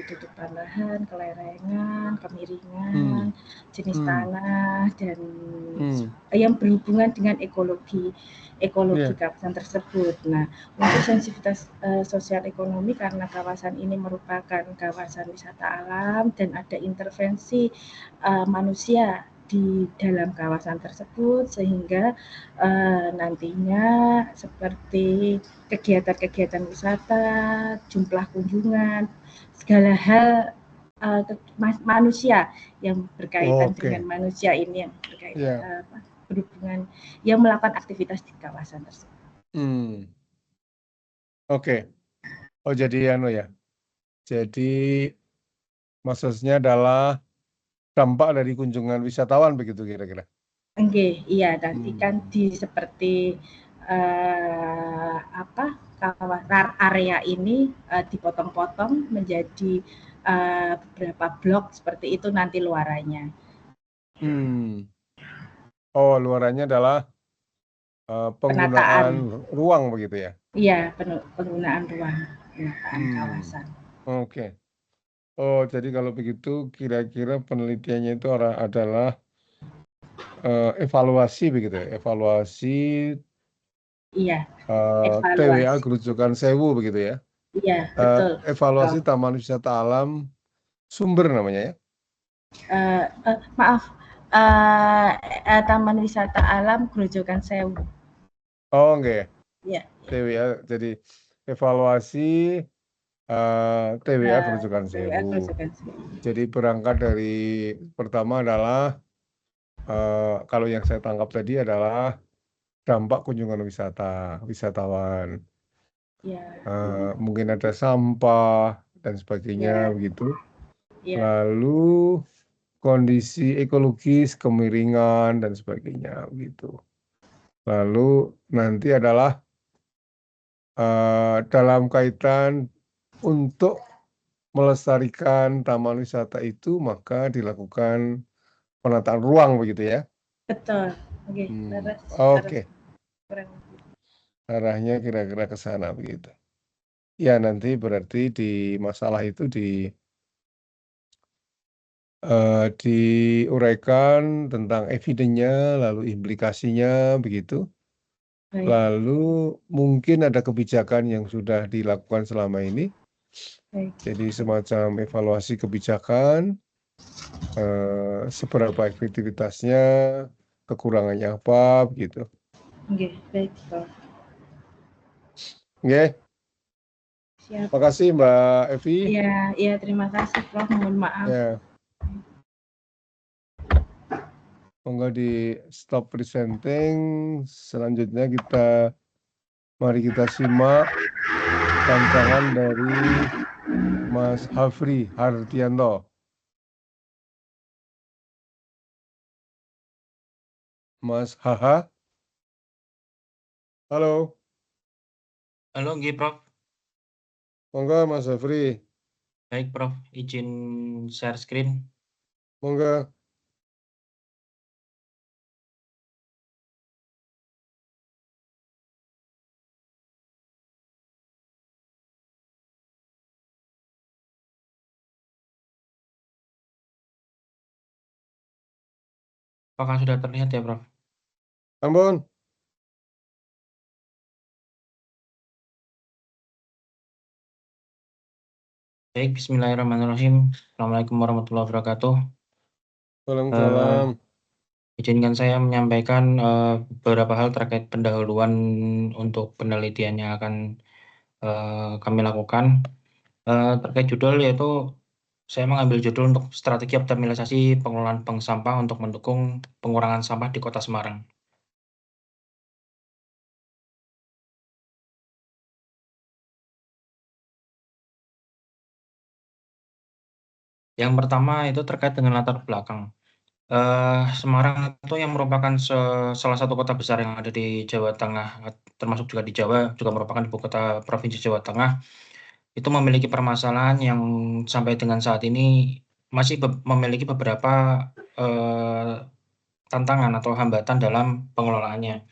tutupan lahan, kelerengan, kemiringan, jenis tanah dan yang berhubungan dengan ekologi kawasan tersebut. Nah, untuk sensitivitas sosial ekonomi karena kawasan ini merupakan kawasan wisata alam dan ada intervensi manusia di dalam kawasan tersebut sehingga nantinya seperti kegiatan-kegiatan wisata, jumlah kunjungan, segala hal manusia yang berkaitan dengan manusia ini yang berkaitan berhubungan yang melakukan aktivitas di kawasan tersebut. Oh, jadi jadi maksudnya adalah dampak dari kunjungan wisatawan begitu kira-kira. Iya, nanti kan seperti area ini dipotong-potong menjadi beberapa blok seperti itu nanti luarannya. Oh, luarannya adalah penggunaan ruang begitu ya? Iya, penggunaan ruang, penataan kawasan. Oke. Oh, jadi kalau begitu kira-kira penelitiannya itu adalah evaluasi begitu ya? Evaluasi TWA Grojogan Sewu begitu ya? Iya, betul. Evaluasi Taman Wisata Alam Sumber namanya ya? Maaf, Taman Wisata Alam Grojogan Sewu. Oh, enggak ya? Iya. TWA, jadi evaluasi TWA Nah, Grojogan TWA Sewu. Grojogan Sewu. Jadi berangkat dari pertama adalah kalau yang saya tangkap tadi adalah dampak kunjungan wisatawan. Ya, Mungkin ada sampah dan sebagainya Ya. begitu. ya, Lalu kondisi ekologis, kemiringan dan sebagainya begitu. Lalu nanti adalah dalam kaitan untuk melestarikan taman wisata itu maka dilakukan penataan ruang begitu ya. betul. Oke, Oke. kurang lebih. Arahnya kira-kira ke sana begitu. Ya nanti berarti di masalah itu diuraikan tentang evidennya, lalu implikasinya begitu. Baik. Lalu mungkin ada kebijakan yang sudah dilakukan selama ini. Baik. Jadi semacam evaluasi kebijakan, seberapa efektivitasnya, kekurangannya apa begitu. Oke, baik, Prof. Oke. Siap. Terima kasih Mbak Evi. Iya, terima kasih, Prof. Mohon maaf. Ya. Monggo di stop presenting. Selanjutnya mari kita simak tantangan dari Mas Hafri Hardianto. Mas Haha. Halo. Halo, nggih, Prof. Monggo Mas Hafri. Baik, Prof. Izin share screen. Monggo. Apakah sudah terlihat ya, Prof? Ampun. Baik, bismillahirrahmanirrahim. Assalamualaikum warahmatullahi wabarakatuh. Waalaikumsalam. Izinkan saya menyampaikan beberapa hal terkait pendahuluan untuk penelitian yang akan kami lakukan. Terkait judul yaitu saya mengambil judul untuk strategi optimalisasi pengelolaan bank sampah untuk mendukung pengurangan sampah di Kota Semarang. Yang pertama itu terkait dengan latar belakang. Semarang itu yang merupakan salah satu kota besar yang ada di Jawa Tengah, termasuk juga di Jawa, juga merupakan ibu kota Provinsi Jawa Tengah. Itu memiliki permasalahan yang sampai dengan saat ini masih memiliki beberapa tantangan atau hambatan dalam pengelolaannya.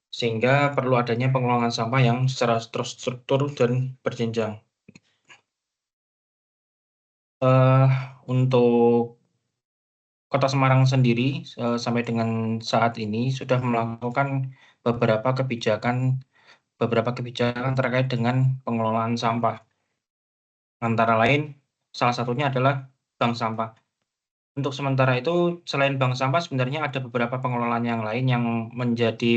Sehingga perlu adanya pengelolaan sampah yang secara terstruktur dan berjenjang. Untuk Kota Semarang sendiri sampai dengan saat ini sudah melakukan beberapa kebijakan terkait dengan pengelolaan sampah. Antara lain, salah satunya adalah bank sampah. Untuk sementara itu, selain bank sampah sebenarnya ada beberapa pengelolaan yang lain yang menjadi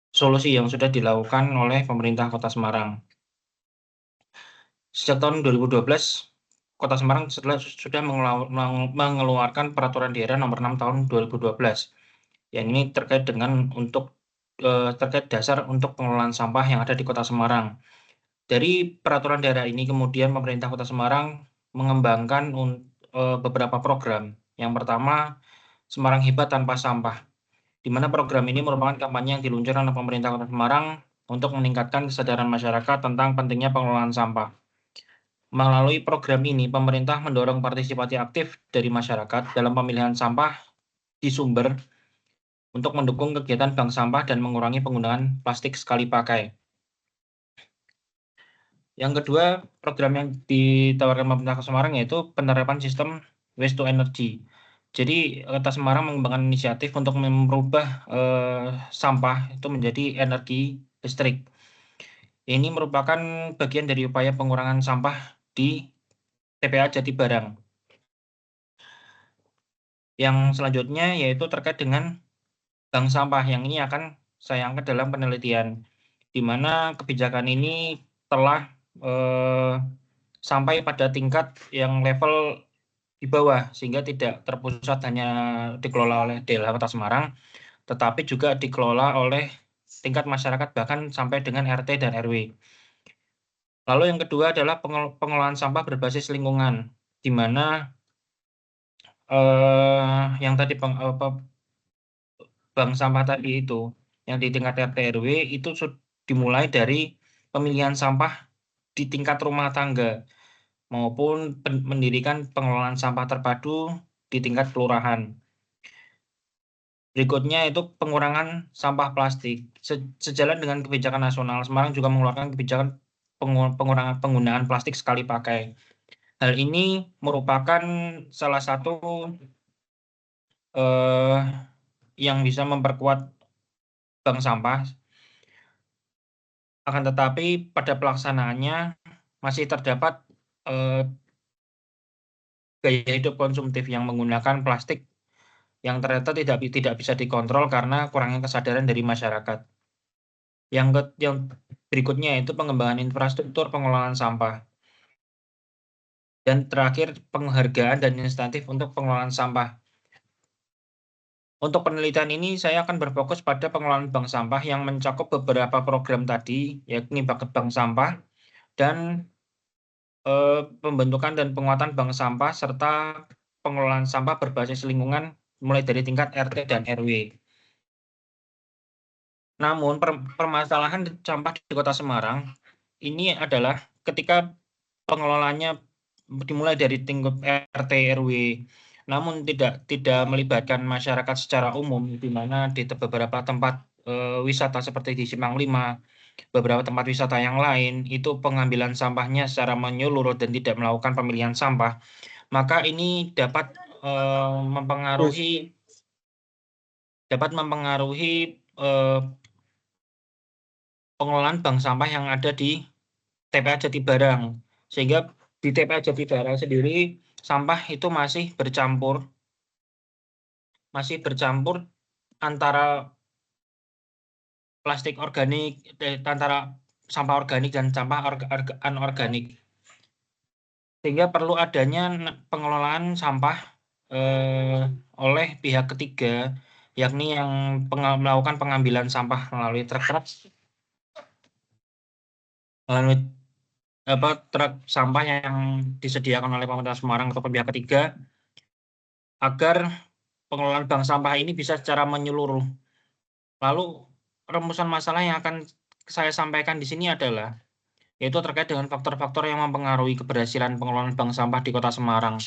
solusi yang sudah dilakukan oleh pemerintah Kota Semarang. Sejak tahun 2012, Kota Semarang sudah mengeluarkan Peraturan Daerah Nomor 6 Tahun 2012. Yang ini terkait dengan terkait dasar untuk pengelolaan sampah yang ada di Kota Semarang. Dari peraturan daerah ini kemudian pemerintah Kota Semarang mengembangkan beberapa program. Yang pertama, Semarang Hebat Tanpa Sampah, di mana program ini merupakan kampanye yang diluncurkan oleh pemerintah Kota Semarang untuk meningkatkan kesadaran masyarakat tentang pentingnya pengelolaan sampah. Melalui program ini, pemerintah mendorong partisipasi aktif dari masyarakat dalam pemilihan sampah di sumber untuk mendukung kegiatan bank sampah dan mengurangi penggunaan plastik sekali pakai. Yang kedua, program yang ditawarkan pemerintah Kota Semarang yaitu penerapan sistem waste to energy. Jadi, Kota Semarang mengembangkan inisiatif untuk merubah sampah itu menjadi energi listrik. Ini merupakan bagian dari upaya pengurangan sampah di TPA Jatibarang. Yang selanjutnya yaitu terkait dengan bank sampah yang ini akan saya angkat dalam penelitian, di mana kebijakan ini telah sampai pada tingkat yang level di bawah, sehingga tidak terpusat hanya dikelola oleh DLH Kota Semarang, tetapi juga dikelola oleh tingkat masyarakat bahkan sampai dengan RT dan RW. Lalu yang kedua adalah pengelolaan sampah berbasis lingkungan, di mana yang tadi bank sampah tadi itu, yang di tingkat RT RW itu dimulai dari pemilihan sampah di tingkat rumah tangga maupun mendirikan pengelolaan sampah terpadu di tingkat kelurahan. Berikutnya itu pengurangan sampah plastik. Sejalan dengan kebijakan nasional, Semarang juga mengeluarkan kebijakan pengurangan penggunaan plastik sekali pakai. Hal ini merupakan salah satu yang bisa memperkuat bank sampah. Akan tetapi pada pelaksanaannya masih terdapat gaya hidup konsumtif yang menggunakan plastik yang ternyata tidak bisa dikontrol karena kurangnya kesadaran dari masyarakat. Yang berikutnya itu pengembangan infrastruktur pengelolaan sampah. Dan terakhir penghargaan dan insentif untuk pengelolaan sampah. Untuk penelitian ini saya akan berfokus pada pengelolaan bank sampah yang mencakup beberapa program tadi, yakni bank sampah dan pembentukan dan penguatan bank sampah serta pengelolaan sampah berbasis lingkungan mulai dari tingkat RT dan RW. Namun permasalahan sampah di Kota Semarang ini adalah ketika pengelolaannya dimulai dari tingkat RT RW, namun tidak melibatkan masyarakat secara umum, di mana di beberapa tempat wisata seperti di Simpang 5, beberapa tempat wisata yang lain itu pengambilan sampahnya secara menyeluruh dan tidak melakukan pemilihan sampah, maka ini dapat mempengaruhi pengelolaan bank sampah yang ada di TPA Jatibarang, sehingga di TPA Jatibarang sendiri sampah itu masih bercampur antara plastik organik, antara sampah organik dan sampah anorganik, sehingga perlu adanya pengelolaan sampah oleh pihak ketiga, yakni yang melakukan pengambilan sampah melalui truk sampah yang disediakan oleh pemerintah Semarang atau pihak ketiga, agar pengelolaan bank sampah ini bisa secara menyeluruh. Lalu rumusan masalah yang akan saya sampaikan di sini adalah yaitu terkait dengan faktor-faktor yang mempengaruhi keberhasilan pengelolaan bank sampah di Kota Semarang.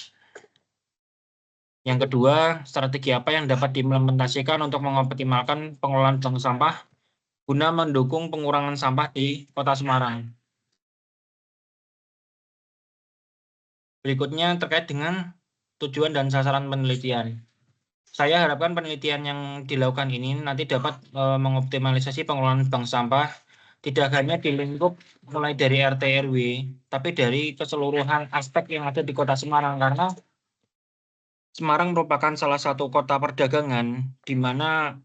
Yang kedua, strategi apa yang dapat diimplementasikan untuk mengoptimalkan pengelolaan bank sampah guna mendukung pengurangan sampah di Kota Semarang. Berikutnya terkait dengan tujuan dan sasaran penelitian. Saya harapkan penelitian yang dilakukan ini nanti dapat mengoptimalisasi pengelolaan bank sampah tidak hanya di lingkup mulai dari RT RW, tapi dari keseluruhan aspek yang ada di Kota Semarang, karena Semarang merupakan salah satu kota perdagangan di mana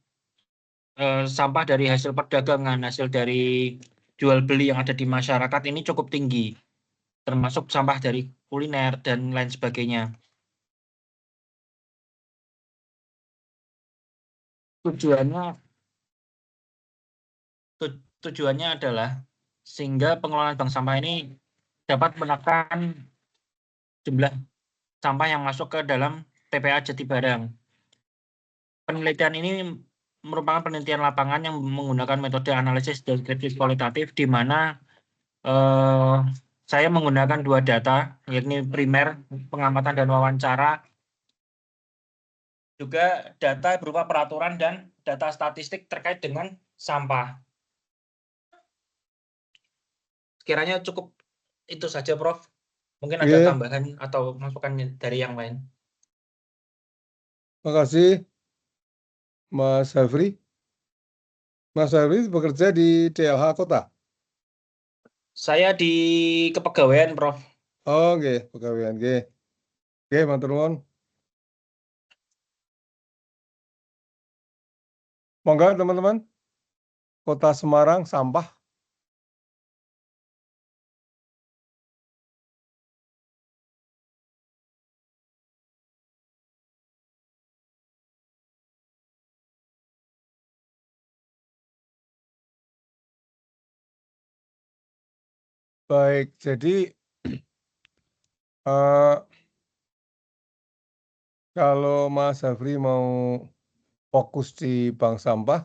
sampah dari hasil perdagangan, hasil dari jual beli yang ada di masyarakat ini cukup tinggi, termasuk sampah dari kuliner dan lain sebagainya. Tujuannya adalah sehingga pengelolaan bank sampah ini dapat menekan jumlah sampah yang masuk ke dalam TPA Jatibarang. Penelitian ini merupakan penelitian lapangan yang menggunakan metode analisis deskriptif kualitatif, di mana saya menggunakan dua data, yakni primer, pengamatan dan wawancara, juga data berupa peraturan dan data statistik terkait dengan sampah. Sekiranya cukup itu saja, Prof. Mungkin ada tambahan atau masukan dari yang lain. Terima kasih, Mas Hafri. Mas Hafri bekerja di DLH Kota? Saya di kepegawaian, Prof. Oh, oke, pegawaian. Oke, matur nuwun. Monggo teman-teman. Kota Semarang sampah. Baik, jadi kalau Mas Hafri mau fokus di bank sampah,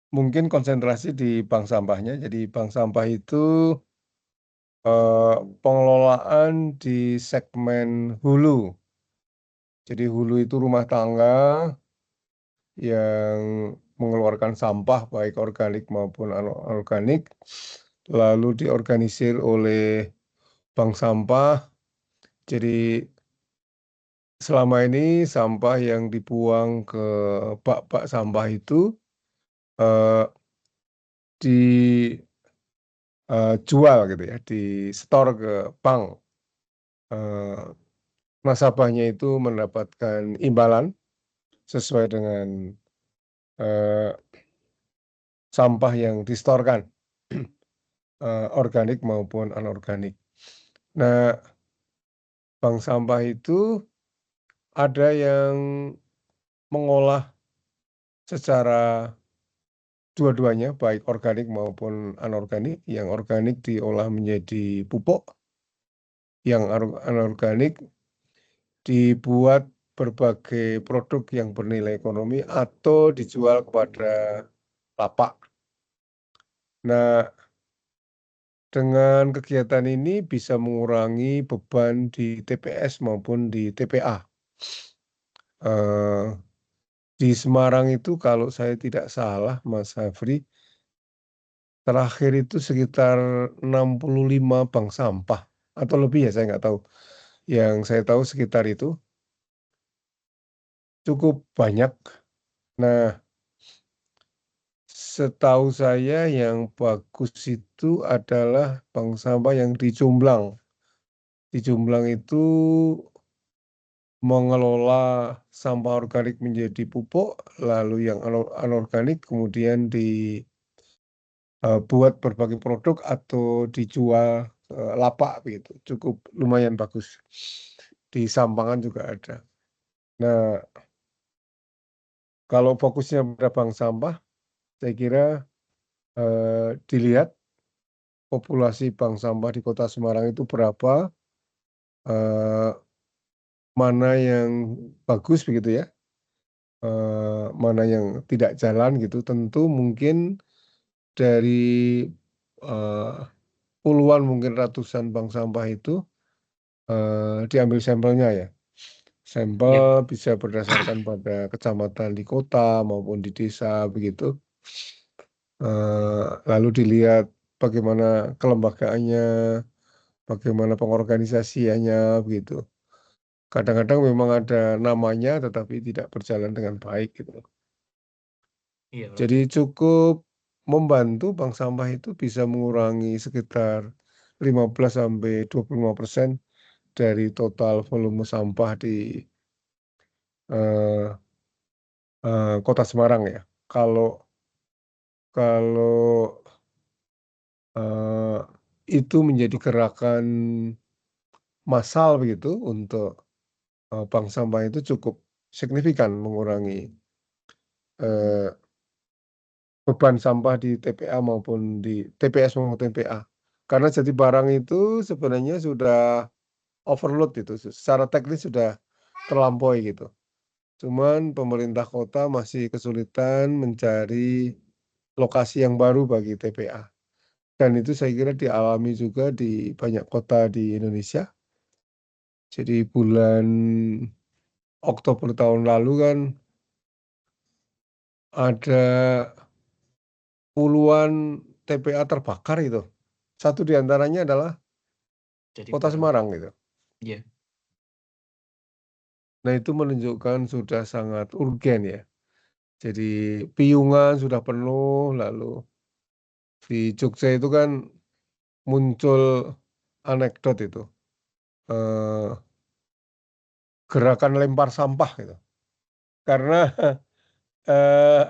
mungkin konsentrasi di bank sampahnya. Jadi bank sampah itu pengelolaan di segmen hulu. Jadi hulu itu rumah tangga yang mengeluarkan sampah baik organik maupun anorganik, lalu diorganisir oleh bank sampah. Jadi selama ini sampah yang dibuang ke bak-bak sampah itu dijual gitu ya, di-store ke bank. Nasabahnya itu mendapatkan imbalan sesuai dengan sampah yang distorkan, organik maupun anorganik. Nah, bank sampah itu ada yang mengolah secara dua-duanya, baik organik maupun anorganik. Yang organik diolah menjadi pupuk, yang anorganik dibuat berbagai produk yang bernilai ekonomi atau dijual kepada lapak. Nah, dengan kegiatan ini bisa mengurangi beban di TPS maupun di TPA. Di Semarang itu kalau saya tidak salah, Mas Hafri, terakhir itu sekitar 65 bank sampah atau lebih ya, saya nggak tahu. Yang saya tahu sekitar itu cukup banyak. Nah, setahu saya yang bagus itu adalah bank sampah yang di Jomblang. Di Jomblang itu mengelola sampah organik menjadi pupuk, lalu yang anorganik kemudian dibuat berbagai produk atau dijual lapak begitu. Cukup lumayan bagus. Di Sampangan juga ada. Nah, kalau fokusnya pada bank sampah, saya kira dilihat populasi bank sampah di Kota Semarang itu berapa, mana yang bagus begitu ya, mana yang tidak jalan gitu. Tentu mungkin dari puluhan mungkin ratusan bank sampah itu diambil sampelnya ya. Sampel bisa berdasarkan pada kecamatan di kota maupun di desa begitu. Lalu dilihat bagaimana kelembagaannya, bagaimana pengorganisasiannya begitu. Kadang-kadang memang ada namanya tetapi tidak berjalan dengan baik gitu. Iya, Prof. Jadi cukup membantu bank sampah itu bisa mengurangi sekitar 15-25% dari total volume sampah di Kota Semarang ya. Kalau itu menjadi gerakan massal begitu untuk bank sampah itu cukup signifikan mengurangi beban sampah di TPA maupun di TPS maupun TPA. Karena jadi barang itu sebenarnya sudah overload itu, secara teknis sudah terlampaui gitu. Cuman pemerintah kota masih kesulitan mencari lokasi yang baru bagi TPA. Dan itu saya kira dialami juga di banyak kota di Indonesia. Jadi bulan Oktober tahun lalu kan ada puluhan TPA terbakar itu. Satu di antaranya adalah Jadi Kota barang. Semarang gitu. Iya. Nah, itu menunjukkan sudah sangat urgen ya. Jadi piungan sudah penuh, lalu di Jogja itu kan muncul anekdot itu. Gerakan lempar sampah gitu. karena eh,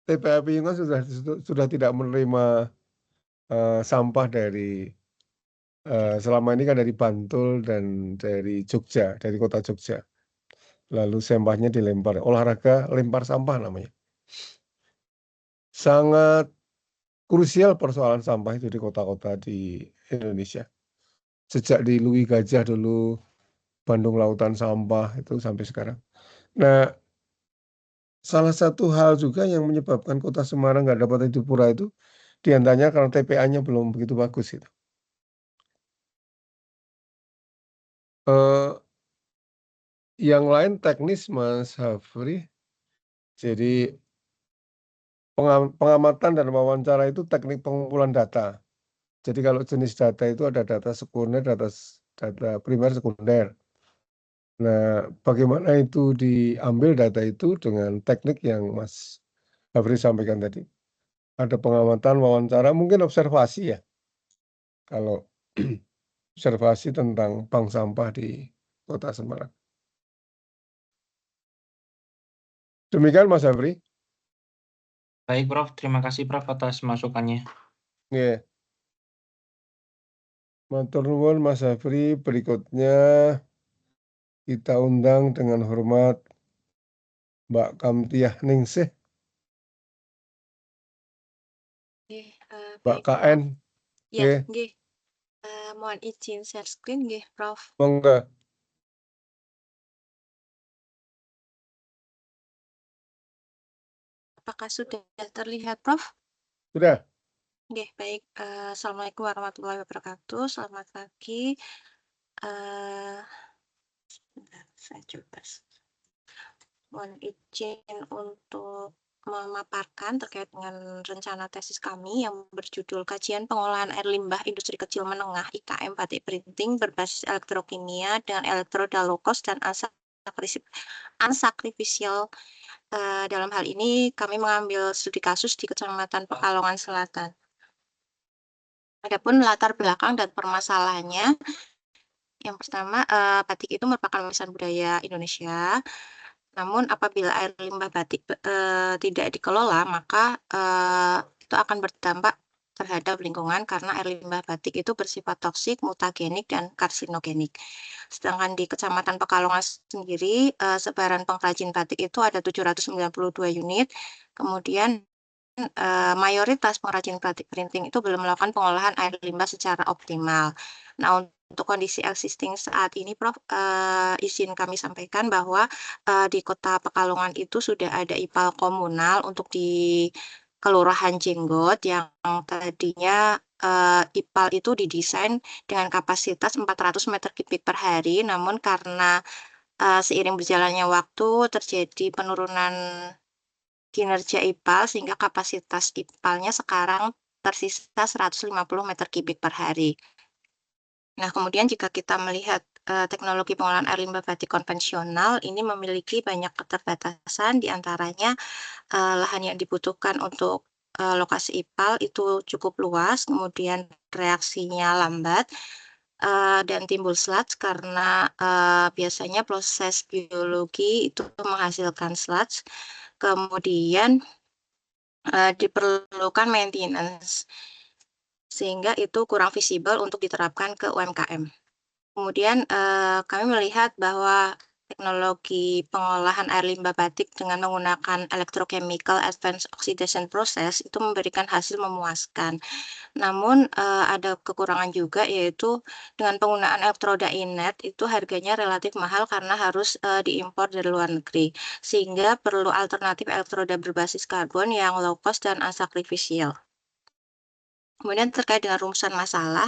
TPA Piungan sudah tidak menerima sampah dari selama ini kan dari Bantul dan dari Jogja, dari kota Jogja. Lalu sampahnya dilempar, olahraga lempar sampah namanya. Sangat krusial persoalan sampah itu di kota-kota di Indonesia. Sejak di Lui Gajah dulu, Bandung Lautan Sampah itu sampai sekarang. Nah, salah satu hal juga yang menyebabkan kota Semarang nggak dapat Edipura itu diantaranya karena TPA-nya belum begitu bagus itu. Yang lain teknis Mas Hafri, jadi pengamatan dan wawancara itu teknik pengumpulan data. Jadi kalau jenis data itu ada data sekunder, data primer, sekunder. Nah, bagaimana itu diambil data itu dengan teknik yang Mas Hafri sampaikan tadi. Ada pengamatan, wawancara, mungkin observasi ya. Kalau observasi tentang bank sampah di Kota Semarang. Demikian Mas Hafri. Baik, Prof. Terima kasih, Prof, atas masukannya. Yeah. Matur nuwun Mas Hafri. Berikutnya kita undang dengan hormat Mbak Kamtiah Ningsih, Mbak Baik, Prof. KN. Ya, Oke, nggih. Mohon izin share screen nggih, Prof. monggo. Apakah sudah terlihat, Prof? Sudah. Nggih, baik. Assalamualaikum warahmatullahi wabarakatuh. Selamat pagi. Sebentar, saya coba. Mohon izin untuk memaparkan terkait dengan rencana tesis kami yang berjudul Kajian Pengolahan Air Limbah Industri Kecil Menengah IKM Batik Printing berbasis elektrokimia dengan elektroda low cost dan unsacrificial. Dalam hal ini kami mengambil studi kasus di Kecamatan Pekalongan Selatan. Adapun latar belakang dan permasalahannya, yang pertama, batik itu merupakan warisan budaya Indonesia. Namun apabila air limbah batik tidak dikelola, maka itu akan berdampak terhadap lingkungan karena air limbah batik itu bersifat toksik, mutagenik, dan karsinogenik. Sedangkan di Kecamatan Pekalongan sendiri, sebaran pengrajin batik itu ada 792 unit. Kemudian mayoritas pengrajin batik printing itu belum melakukan pengolahan air limbah secara optimal. Nah, untuk kondisi existing saat ini, Prof, izin kami sampaikan bahwa di Kota Pekalongan itu sudah ada IPAL komunal untuk di Kelurahan Jenggot yang tadinya IPAL itu didesain dengan kapasitas 400 meter kubik per hari, namun karena seiring berjalannya waktu terjadi penurunan kinerja IPAL sehingga kapasitas IPAL-nya sekarang tersisa 150 meter kubik per hari. Nah, kemudian jika kita melihat teknologi pengolahan air limbah batik konvensional ini memiliki banyak keterbatasan, diantaranya lahan yang dibutuhkan untuk lokasi IPAL itu cukup luas, kemudian reaksinya lambat, dan timbul sludge karena biasanya proses biologi itu menghasilkan sludge. Kemudian diperlukan maintenance, sehingga itu kurang visible untuk diterapkan ke UMKM. Kemudian kami melihat bahwa teknologi pengolahan air limbah batik dengan menggunakan electrochemical advanced oxidation process itu memberikan hasil memuaskan. Namun ada kekurangan juga, yaitu dengan penggunaan elektroda inert itu harganya relatif mahal karena harus diimpor dari luar negeri, sehingga perlu alternatif elektroda berbasis karbon yang low cost dan unsacrificial. Kemudian terkait dengan rumusan masalah,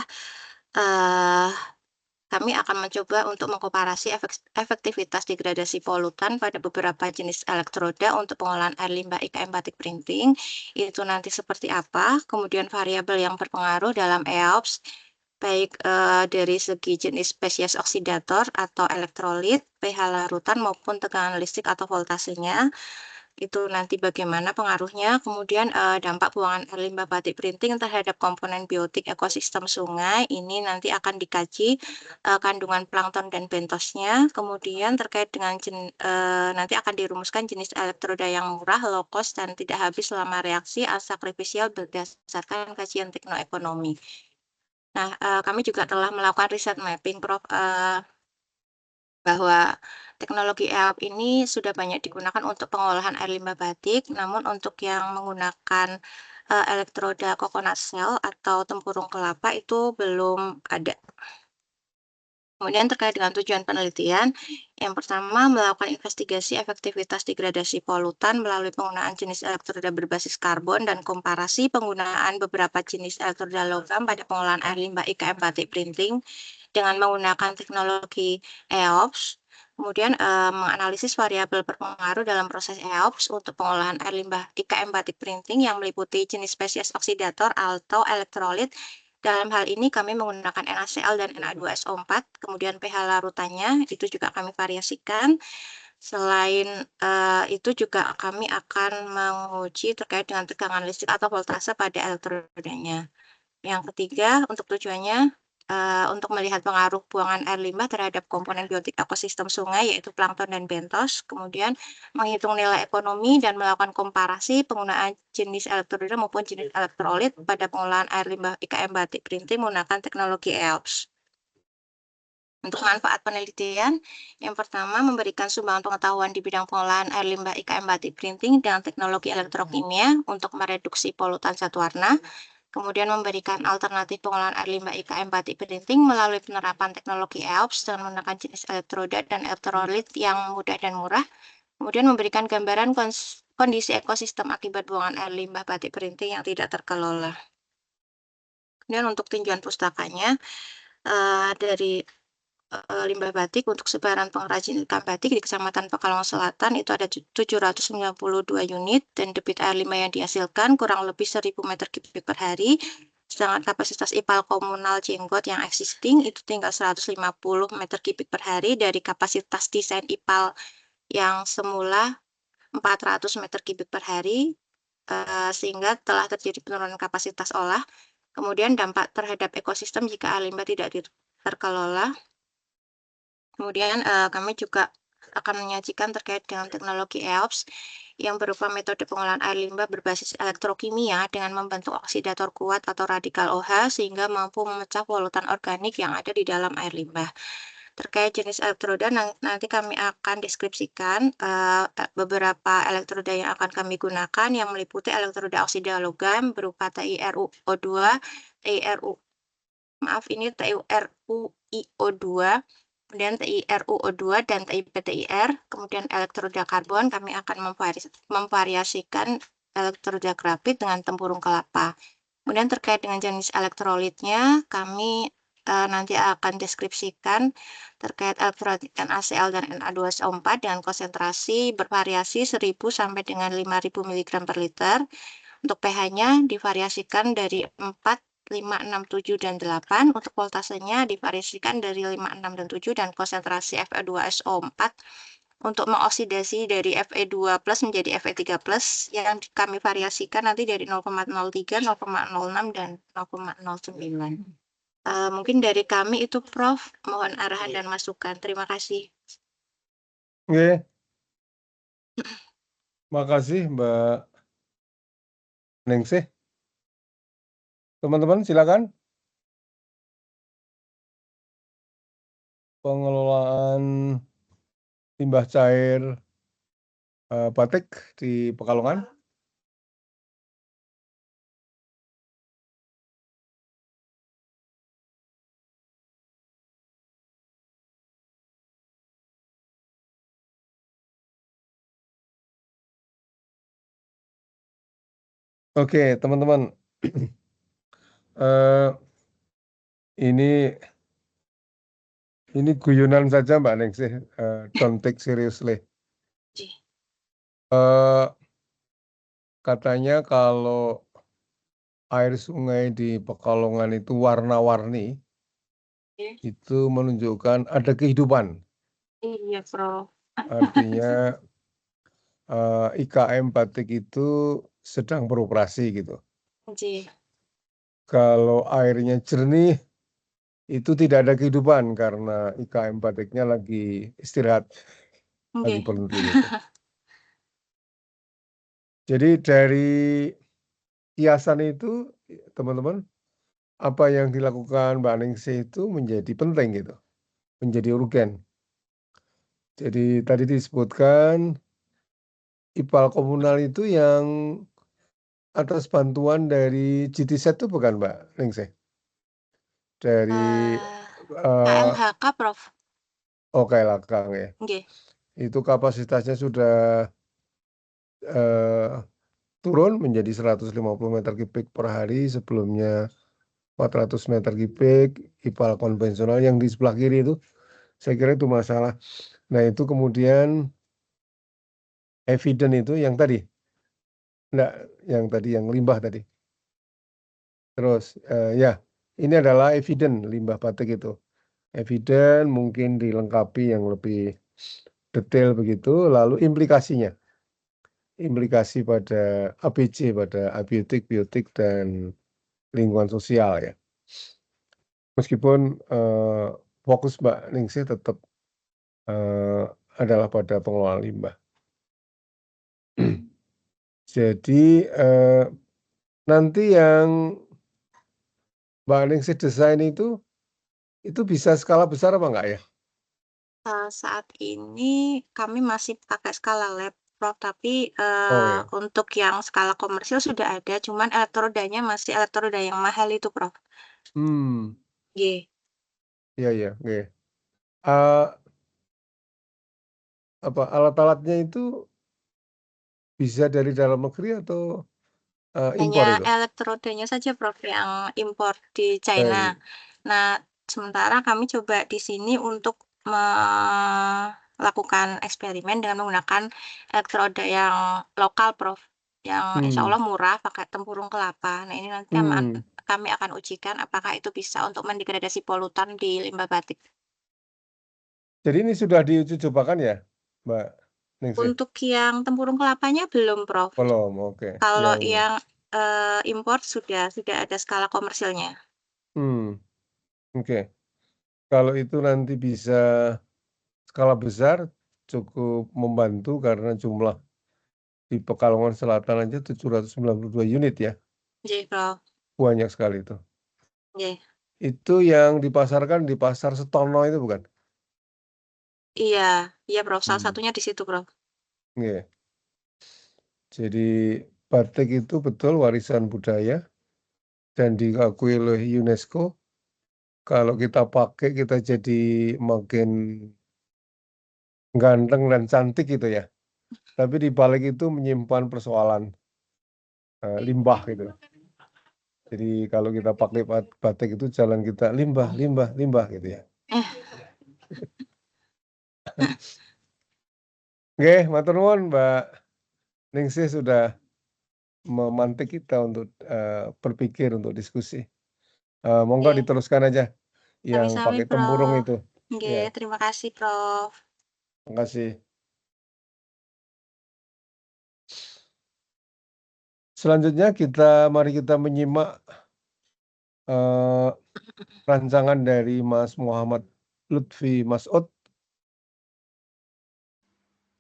kami akan mencoba untuk mengkomparasi efektivitas degradasi polutan pada beberapa jenis elektroda untuk pengolahan air limbah IKM batik printing. Itu nanti seperti apa, kemudian variabel yang berpengaruh dalam EOPS, baik dari segi jenis spesies oksidator atau elektrolit, pH larutan maupun tegangan listrik atau voltasenya. itu nanti bagaimana pengaruhnya. Kemudian dampak buangan air limbah batik printing terhadap komponen biotik ekosistem sungai ini nanti akan dikaji kandungan plankton dan bentosnya. Kemudian terkait dengan nanti akan dirumuskan jenis elektroda yang murah, low cost dan tidak habis selama reaksi sakrifisial berdasarkan kajian teknoekonomi. Nah, kami juga telah melakukan riset mapping, Prof, bahwa teknologi EAP ini sudah banyak digunakan untuk pengolahan air limbah batik, namun untuk yang menggunakan elektroda coconut shell atau tempurung kelapa itu belum ada. Kemudian terkait dengan tujuan penelitian, yang pertama melakukan investigasi efektivitas degradasi polutan melalui penggunaan jenis elektroda berbasis karbon dan komparasi penggunaan beberapa jenis elektroda logam pada pengolahan air limbah IKM batik printing dengan menggunakan teknologi EOPS. Kemudian menganalisis variabel berpengaruh dalam proses EOPS untuk pengolahan air limbah IKM batik printing yang meliputi jenis spesies oksidator atau elektrolit. Dalam hal ini kami menggunakan NaCl dan Na2SO4, kemudian pH larutannya itu juga kami variasikan. Selain itu juga kami akan menguji terkait dengan tegangan listrik atau voltase pada elektrodanya. Yang ketiga, untuk tujuannya untuk melihat pengaruh buangan air limbah terhadap komponen biotik ekosistem sungai, yaitu plankton dan bentos, kemudian menghitung nilai ekonomi dan melakukan komparasi penggunaan jenis elektroda maupun jenis elektrolit pada pengolahan air limbah IKM batik printing menggunakan teknologi EOPS. Untuk manfaat penelitian, yang pertama memberikan sumbangan pengetahuan di bidang pengolahan air limbah IKM batik printing dengan teknologi elektrokimia untuk mereduksi polutan zat warna. Kemudian memberikan alternatif pengolahan air limbah IKM batik printing melalui penerapan teknologi EOPS dengan menggunakan jenis elektroda dan elektrolit yang mudah dan murah. Kemudian memberikan gambaran kondisi ekosistem akibat buangan air limbah batik printing yang tidak terkelola. Kemudian untuk tinjauan pustakanya, dari limbah batik untuk sebaran pengrajin ikan batik di Kecamatan Pekalongan Selatan itu ada 792 unit dan debit air limbah yang dihasilkan kurang lebih 1000 meter kubik per hari. Sedangkan kapasitas IPAL komunal Jenggot yang existing itu tinggal 150 meter kubik per hari dari kapasitas desain IPAL yang semula 400 meter kubik per hari, sehingga telah terjadi penurunan kapasitas olah. Kemudian dampak terhadap ekosistem jika air limbah tidak terkelola. Kemudian kami juga akan menyajikan terkait dengan teknologi EOPS yang berupa metode pengolahan air limbah berbasis elektrokimia dengan membentuk oksidator kuat atau radikal OH sehingga mampu memecah polutan organik yang ada di dalam air limbah. Terkait jenis elektroda, nanti kami akan deskripsikan beberapa elektroda yang akan kami gunakan yang meliputi elektroda oksida logam berupa TiRuO2, TiRuIO2, kemudian TiRuO2 dan TiPTIR, kemudian elektroda karbon kami akan memvariasikan elektroda grafit dengan tempurung kelapa. Kemudian terkait dengan jenis elektrolitnya, kami nanti akan deskripsikan terkait elektrolit NaCl dan Na2SO4 dengan konsentrasi bervariasi 1000 sampai dengan 5000 mg per liter. Untuk pH-nya divariasikan dari 4, 5, 6, 7, dan 8. Untuk voltasenya divariasikan dari 5, 6, dan 7 dan konsentrasi Fe2SO4 untuk mengoksidasi dari Fe2+ menjadi Fe3+ yang kami variasikan nanti dari 0,03, 0,06, dan 0,09. Mungkin dari kami itu Prof, mohon arahan dan masukan. Terima kasih. Oke. Makasih Mbak Ningsih. Teman-teman silakan. Pengelolaan limbah cair batik di Pekalongan. Oke, teman-teman. Ini guyonan saja Mbak Ningsih, don't take seriously. Katanya kalau air sungai di Pekalongan itu warna-warni, itu menunjukkan ada kehidupan. Iya, Prof. Artinya IKM batik itu sedang beroperasi gitu. Nggih. Kalau airnya jernih, itu tidak ada kehidupan karena IKM batiknya lagi istirahat, lagi Nggih. berhenti gitu. Jadi dari kiasan itu, teman-teman, apa yang dilakukan Mbak Ningsih itu menjadi penting gitu, menjadi urgen. Jadi tadi disebutkan IPAL komunal itu yang atas bantuan dari GTZ itu bukan Mbak Ningsih? Dari KLHK, Prof. KLHK ya. Nggih. Itu kapasitasnya sudah turun menjadi 150 meter kubik per hari, sebelumnya 400 meter kubik. IPAL konvensional yang di sebelah kiri itu, saya kira itu masalah. Nah itu kemudian eviden itu yang tadi, enggak, yang tadi yang limbah tadi. Terus ya, ini adalah eviden limbah batik itu. Eviden mungkin dilengkapi yang lebih detail begitu, lalu implikasinya. Implikasi pada ABC, pada abiotik, biotik, dan lingkungan sosial ya. Meskipun fokus Mbak Ningsih tetap adalah pada pengelolaan limbah. Jadi nanti yang Mbak Ningsih desain itu bisa skala besar apa enggak ya? Saat ini kami masih pakai skala lab, Prof. Tapi Ya. untuk yang skala komersil sudah ada, cuman elektrodanya masih elektroda yang mahal itu, Prof. Nggih. Iya, nggih. Apa alat-alatnya itu bisa dari dalam negeri atau impor Hanya itu? elektrodanya saja, Prof, yang impor di China. Nah, sementara kami coba di sini untuk melakukan eksperimen dengan menggunakan elektroda yang lokal, Prof, yang insya Allah murah, pakai tempurung kelapa. Nah, ini nanti kami akan ujikan apakah itu bisa untuk mendegradasi polutan di limbah batik. Jadi ini sudah diuji cobakan ya, Mbak Ningsih? Untuk yang tempurung kelapanya belum, Prof. Belum, oke. Kalau yang impor sudah ada skala komersilnya. Oke. Kalau itu nanti bisa skala besar, cukup membantu karena jumlah di Pekalongan Selatan aja 792 unit ya. Nggih, Prof. Banyak sekali itu. Nggih. Itu yang dipasarkan di pasar Setono itu bukan? Iya, Prof. Salah satunya di situ, Prof. Nggih. Jadi batik itu betul warisan budaya dan diakui oleh UNESCO. Kalau kita pakai, kita jadi makin ganteng dan cantik gitu ya. Tapi di balik itu menyimpan persoalan limbah gitu. Jadi kalau kita pakai batik itu jalan kita limbah gitu ya. Oke, matur nuwun Mbak Ningsih sudah memantik kita untuk berpikir, untuk diskusi. Monggo diteruskan aja yang Sami-sami, pakai tempurung Prof. itu. Nggih, terima kasih, Prof. Terima kasih. Selanjutnya mari kita menyimak rancangan dari Mas Muhammad Lutfi Mas'ud.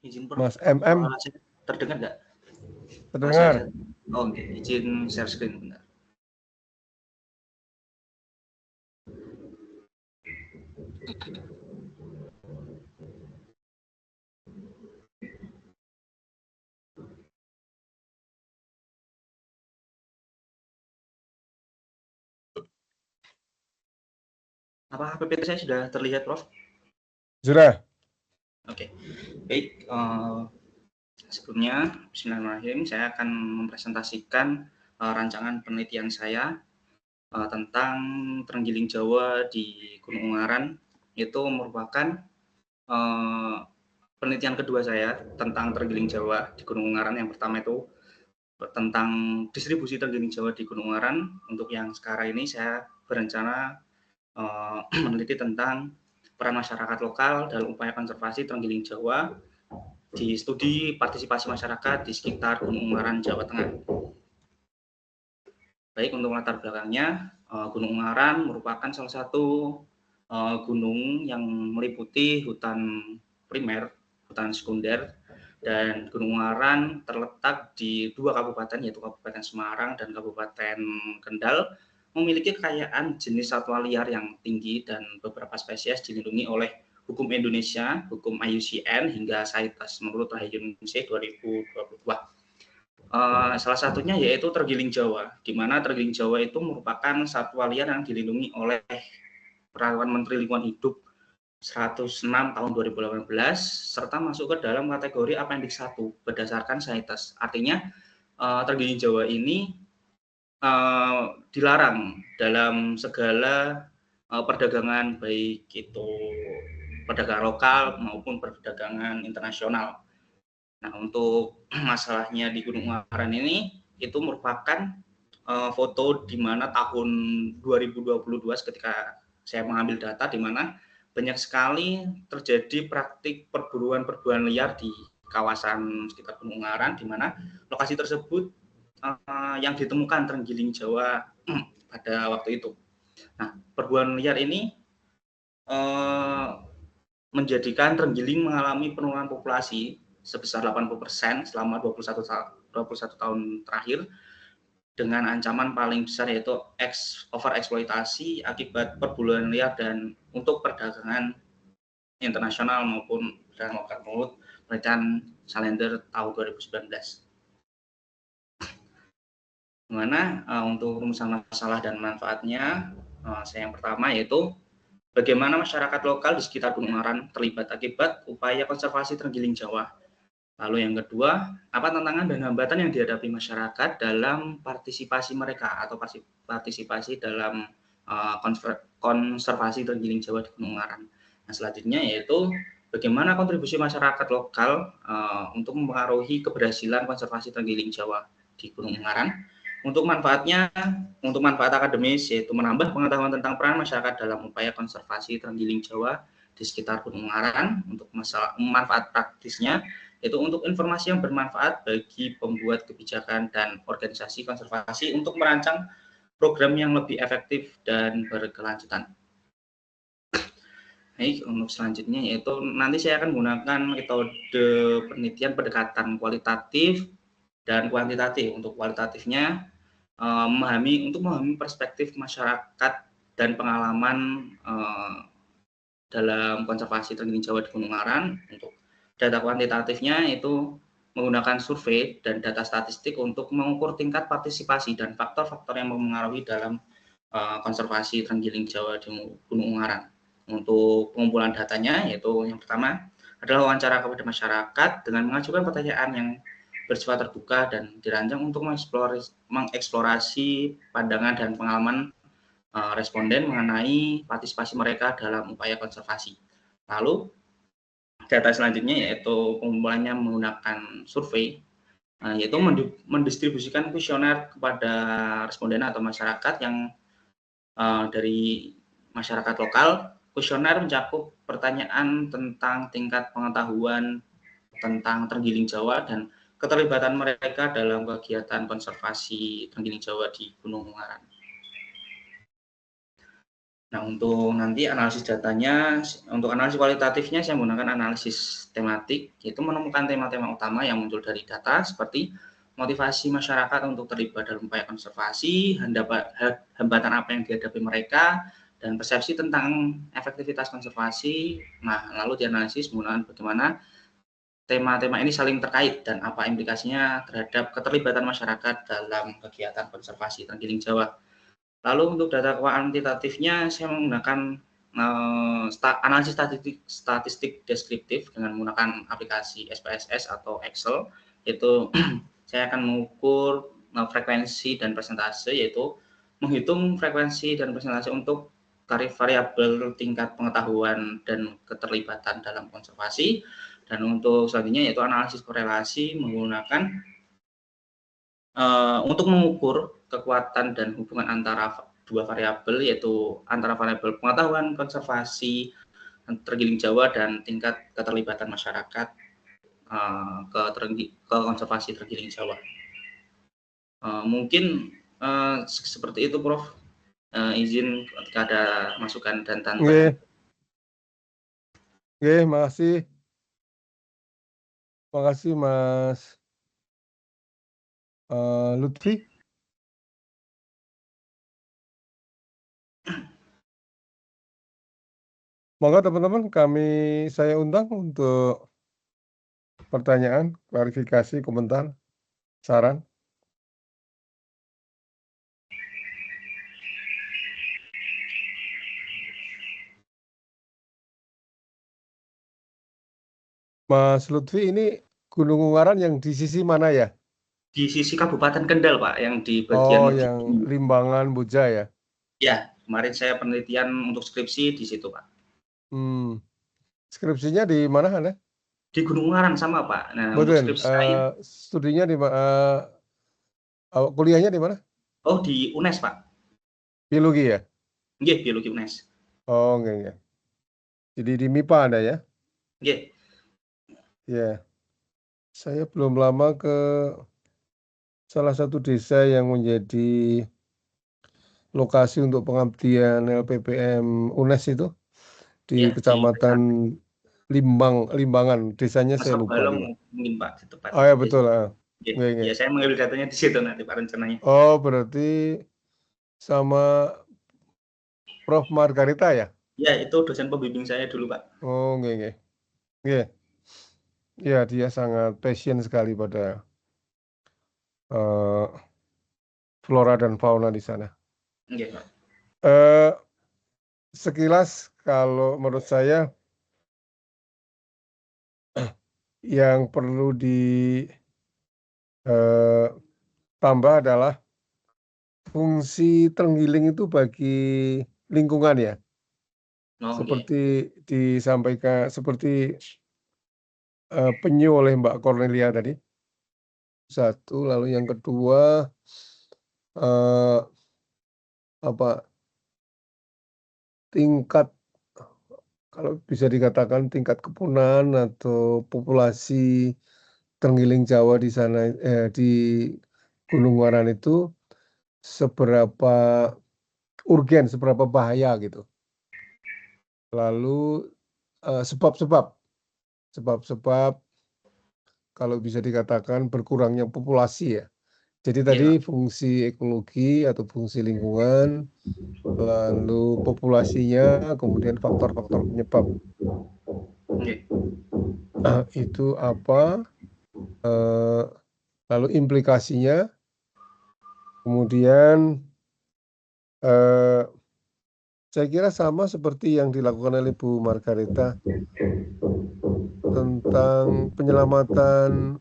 Izin Prof. Mas MM. Terdengar nggak? Terdengar. Oke, izin share screen bentar. Apakah PPT saya sudah terlihat, Prof? Sudah. Oke, baik. Sebelumnya, bismillahirrahmanirrahim, saya akan mempresentasikan rancangan penelitian saya tentang terenggiling Jawa di Gunung Ungaran. Itu merupakan penelitian kedua saya tentang terenggiling Jawa di Gunung Ungaran. Yang pertama itu tentang distribusi terenggiling Jawa di Gunung Ungaran. Untuk yang sekarang ini saya berencana meneliti tentang peran masyarakat lokal dalam upaya konservasi terenggiling Jawa di studi partisipasi masyarakat di sekitar Gunung Ungaran, Jawa Tengah. Baik, untuk latar belakangnya, Gunung Ungaran merupakan salah satu gunung yang meliputi hutan primer, hutan sekunder, dan Gunung Ungaran terletak di 2 kabupaten, yaitu Kabupaten Semarang dan Kabupaten Kendal, memiliki kekayaan jenis satwa liar yang tinggi dan beberapa spesies dilindungi oleh hukum Indonesia, hukum IUCN, hingga CITES menurut Raharja Indonesia 2022. Salah satunya yaitu tergiling Jawa, di mana tergiling Jawa itu merupakan satwa liar yang dilindungi oleh Peraturan Menteri Lingkungan Hidup 106 tahun 2018 serta masuk ke dalam kategori Appendix 1 berdasarkan CITES. Artinya tergiling Jawa ini dilarang dalam segala perdagangan, baik itu perdagangan lokal maupun perdagangan internasional. Nah, untuk masalahnya di Gunung Ungaran ini itu merupakan foto di mana tahun 2022 ketika saya mengambil data di mana banyak sekali terjadi praktik perburuan liar di kawasan sekitar Gunung Ungaran, di mana lokasi tersebut yang ditemukan terenggiling Jawa pada waktu itu. Nah, perburuan liar ini menjadikan terenggiling mengalami penurunan populasi sebesar 80% selama 21 tahun terakhir, dengan ancaman paling besar yaitu overeksploitasi akibat perburuan liar dan untuk perdagangan internasional maupun perdagangan lokal menurut penelitian Salender tahun 2019. Dimana untuk rumusan masalah dan manfaatnya, yang pertama yaitu bagaimana masyarakat lokal di sekitar Gunung Ungaran terlibat akibat upaya konservasi terenggiling Jawa. Lalu yang kedua, apa tantangan dan hambatan yang dihadapi masyarakat dalam partisipasi mereka atau partisipasi dalam konservasi terenggiling Jawa di Gunung Ungaran. Nah, selanjutnya yaitu bagaimana kontribusi masyarakat lokal untuk mempengaruhi keberhasilan konservasi terenggiling Jawa di Gunung Ungaran. Untuk manfaat akademis yaitu menambah pengetahuan tentang peran masyarakat dalam upaya konservasi terenggiling Jawa di sekitar Gunung Ungaran. Untuk manfaat praktisnya yaitu untuk informasi yang bermanfaat bagi pembuat kebijakan dan organisasi konservasi untuk merancang program yang lebih efektif dan berkelanjutan. Baik, untuk selanjutnya yaitu nanti saya akan menggunakan metode penelitian pendekatan kualitatif dan kuantitatif. Untuk kualitatifnya memahami perspektif masyarakat dan pengalaman dalam konservasi terenggiling Jawa di Gunung Ungaran. Untuk data kuantitatifnya itu menggunakan survei dan data statistik untuk mengukur tingkat partisipasi dan faktor-faktor yang mempengaruhi dalam konservasi terenggiling Jawa di Gunung Ungaran. Untuk pengumpulan datanya yaitu yang pertama adalah wawancara kepada masyarakat dengan mengajukan pertanyaan yang bersifat terbuka dan dirancang untuk mengeksplorasi pandangan dan pengalaman responden mengenai partisipasi mereka dalam upaya konservasi. Lalu data selanjutnya yaitu pengumpulannya menggunakan survei, yaitu mendistribusikan kuesioner kepada responden atau masyarakat yang dari masyarakat lokal. Kuesioner mencakup pertanyaan tentang tingkat pengetahuan tentang terenggiling Jawa dan keterlibatan mereka dalam kegiatan konservasi terenggiling Jawa di Gunung Ungaran. Nah, untuk nanti analisis datanya, untuk analisis kualitatifnya saya menggunakan analisis tematik, yaitu menemukan tema-tema utama yang muncul dari data seperti motivasi masyarakat untuk terlibat dalam upaya konservasi, hambatan apa yang dihadapi mereka, dan persepsi tentang efektivitas konservasi. Nah, lalu dianalisis menggunakan bagaimana tema-tema ini saling terkait dan apa implikasinya terhadap keterlibatan masyarakat dalam kegiatan konservasi terenggiling Jawa. Lalu untuk data kuantitatifnya saya menggunakan analisis statistik deskriptif dengan menggunakan aplikasi SPSS atau Excel, yaitu saya akan mengukur frekuensi dan persentase, yaitu menghitung frekuensi dan persentase untuk tarif variabel tingkat pengetahuan dan keterlibatan dalam konservasi. Dan untuk selanjutnya yaitu analisis korelasi menggunakan untuk mengukur kekuatan dan hubungan antara dua variabel, yaitu antara variabel pengetahuan konservasi terenggiling Jawa dan tingkat keterlibatan masyarakat ke konservasi terenggiling Jawa. Mungkin seperti itu, Prof. Izin ketika ada masukan dan tantangan. Oke, makasih. Makasih Mas Lutfi. Monggo teman-teman, saya undang untuk pertanyaan, klarifikasi, komentar, saran. Mas Lutfi, ini Gunung Ungaran yang di sisi mana ya? Di sisi Kabupaten Kendal, Pak, yang di bagian yang Limbangan Boja ya? Ya, kemarin saya penelitian untuk skripsi di situ, Pak. Skripsinya di mana Anda? Di Gunung Ungaran sama, Pak. Nah, Betul. untuk skripsi saya, studinya di kuliahnya di mana? Oh, di UNES, Pak. Biologi ya? Iya, biologi UNES. Oh, enggak. Jadi di MIPA Anda ya? Iya. Ya. Saya belum lama ke salah satu desa yang menjadi lokasi untuk pengabdian LPPM UNES itu di Kecamatan Limbangan, desanya saya lupa. Mungkin Pak, tepat. Oh ya betul. Ya, saya mengambil datanya di situ nanti Pak rencananya. Oh, berarti sama Prof. Margarita ya? Ya, itu dosen pembimbing saya dulu, Pak. Oh, enggak. Ya, dia sangat passion sekali pada flora dan fauna di sana. Iya, Pak. Sekilas kalau menurut saya yang perlu ditambah adalah fungsi terenggiling itu bagi lingkungan ya. Seperti disampaikan, seperti penyu oleh Mbak Cornelia tadi. Satu, lalu yang kedua tingkat, kalau bisa dikatakan tingkat kepunahan atau populasi terenggiling Jawa di sana di Gunung Ungaran itu seberapa urgen, seberapa bahaya gitu. Lalu sebab-sebab kalau bisa dikatakan berkurangnya populasi ya. Jadi tadi fungsi ekologi atau fungsi lingkungan, lalu populasinya, kemudian faktor-faktor penyebab. Itu apa? Lalu implikasinya, kemudian saya kira sama seperti yang dilakukan oleh Bu Margarita tentang penyelamatan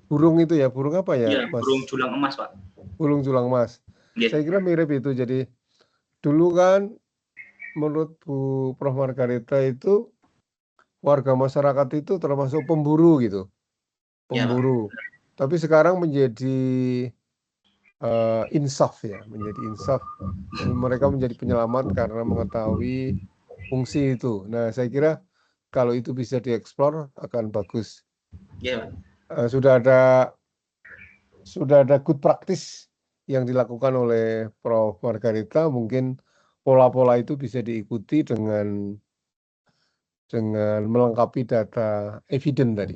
burung itu ya, burung apa ya, Mas? Burung julang emas, Pak. Burung julang emas. Saya kira mirip itu. Jadi dulu kan menurut Bu Prof Margarita itu warga masyarakat itu termasuk pemburu gitu. Pemburu. Tapi sekarang menjadi insaf ya, menjadi insaf. Mereka menjadi penyelamat karena mengetahui fungsi itu. Nah, saya kira kalau itu bisa dieksplor akan bagus. Sudah ada good practice yang dilakukan oleh Prof Margarita, mungkin pola-pola itu bisa diikuti dengan melengkapi data evidence tadi.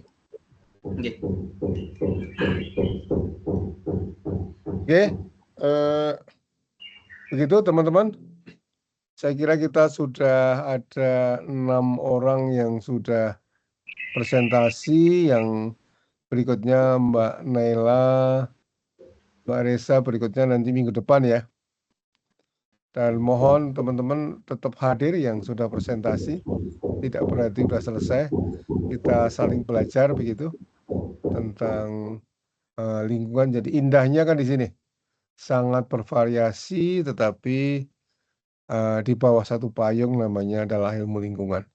Oke, begitu teman-teman. Saya kira kita sudah ada 6 orang yang sudah presentasi, yang berikutnya Mbak Naila, Mbak Resa berikutnya nanti minggu depan ya. Dan mohon teman-teman tetap hadir yang sudah presentasi, tidak berarti sudah selesai. Kita saling belajar begitu tentang lingkungan. Jadi indahnya kan di sini sangat bervariasi, tetapi di bawah satu payung namanya adalah ilmu lingkungan.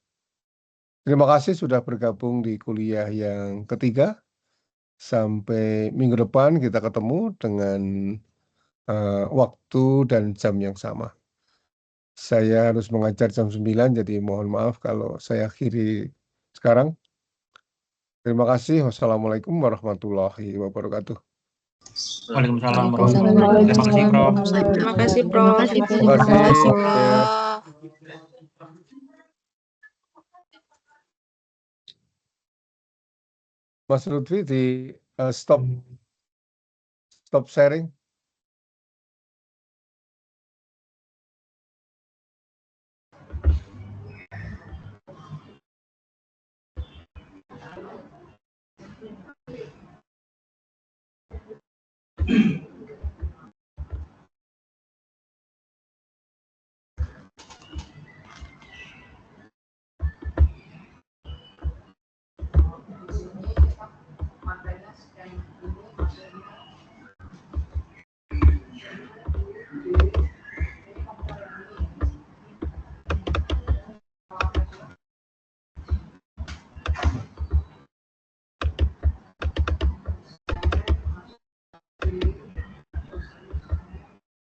Terima kasih sudah bergabung di kuliah yang ketiga. Sampai minggu depan kita ketemu dengan waktu dan jam yang sama. Saya harus mengajar jam 9, jadi mohon maaf kalau saya akhiri sekarang. Terima kasih. Wassalamualaikum warahmatullahi wabarakatuh. Waalaikumsalam Waalaikumsalam warahmatullahi wabarakatuh. Terima kasih, Prof. Terima kasih, Prof. Terima Terima kasih. kasih, Ya. Prof. Mas Lutfi di stop sharing.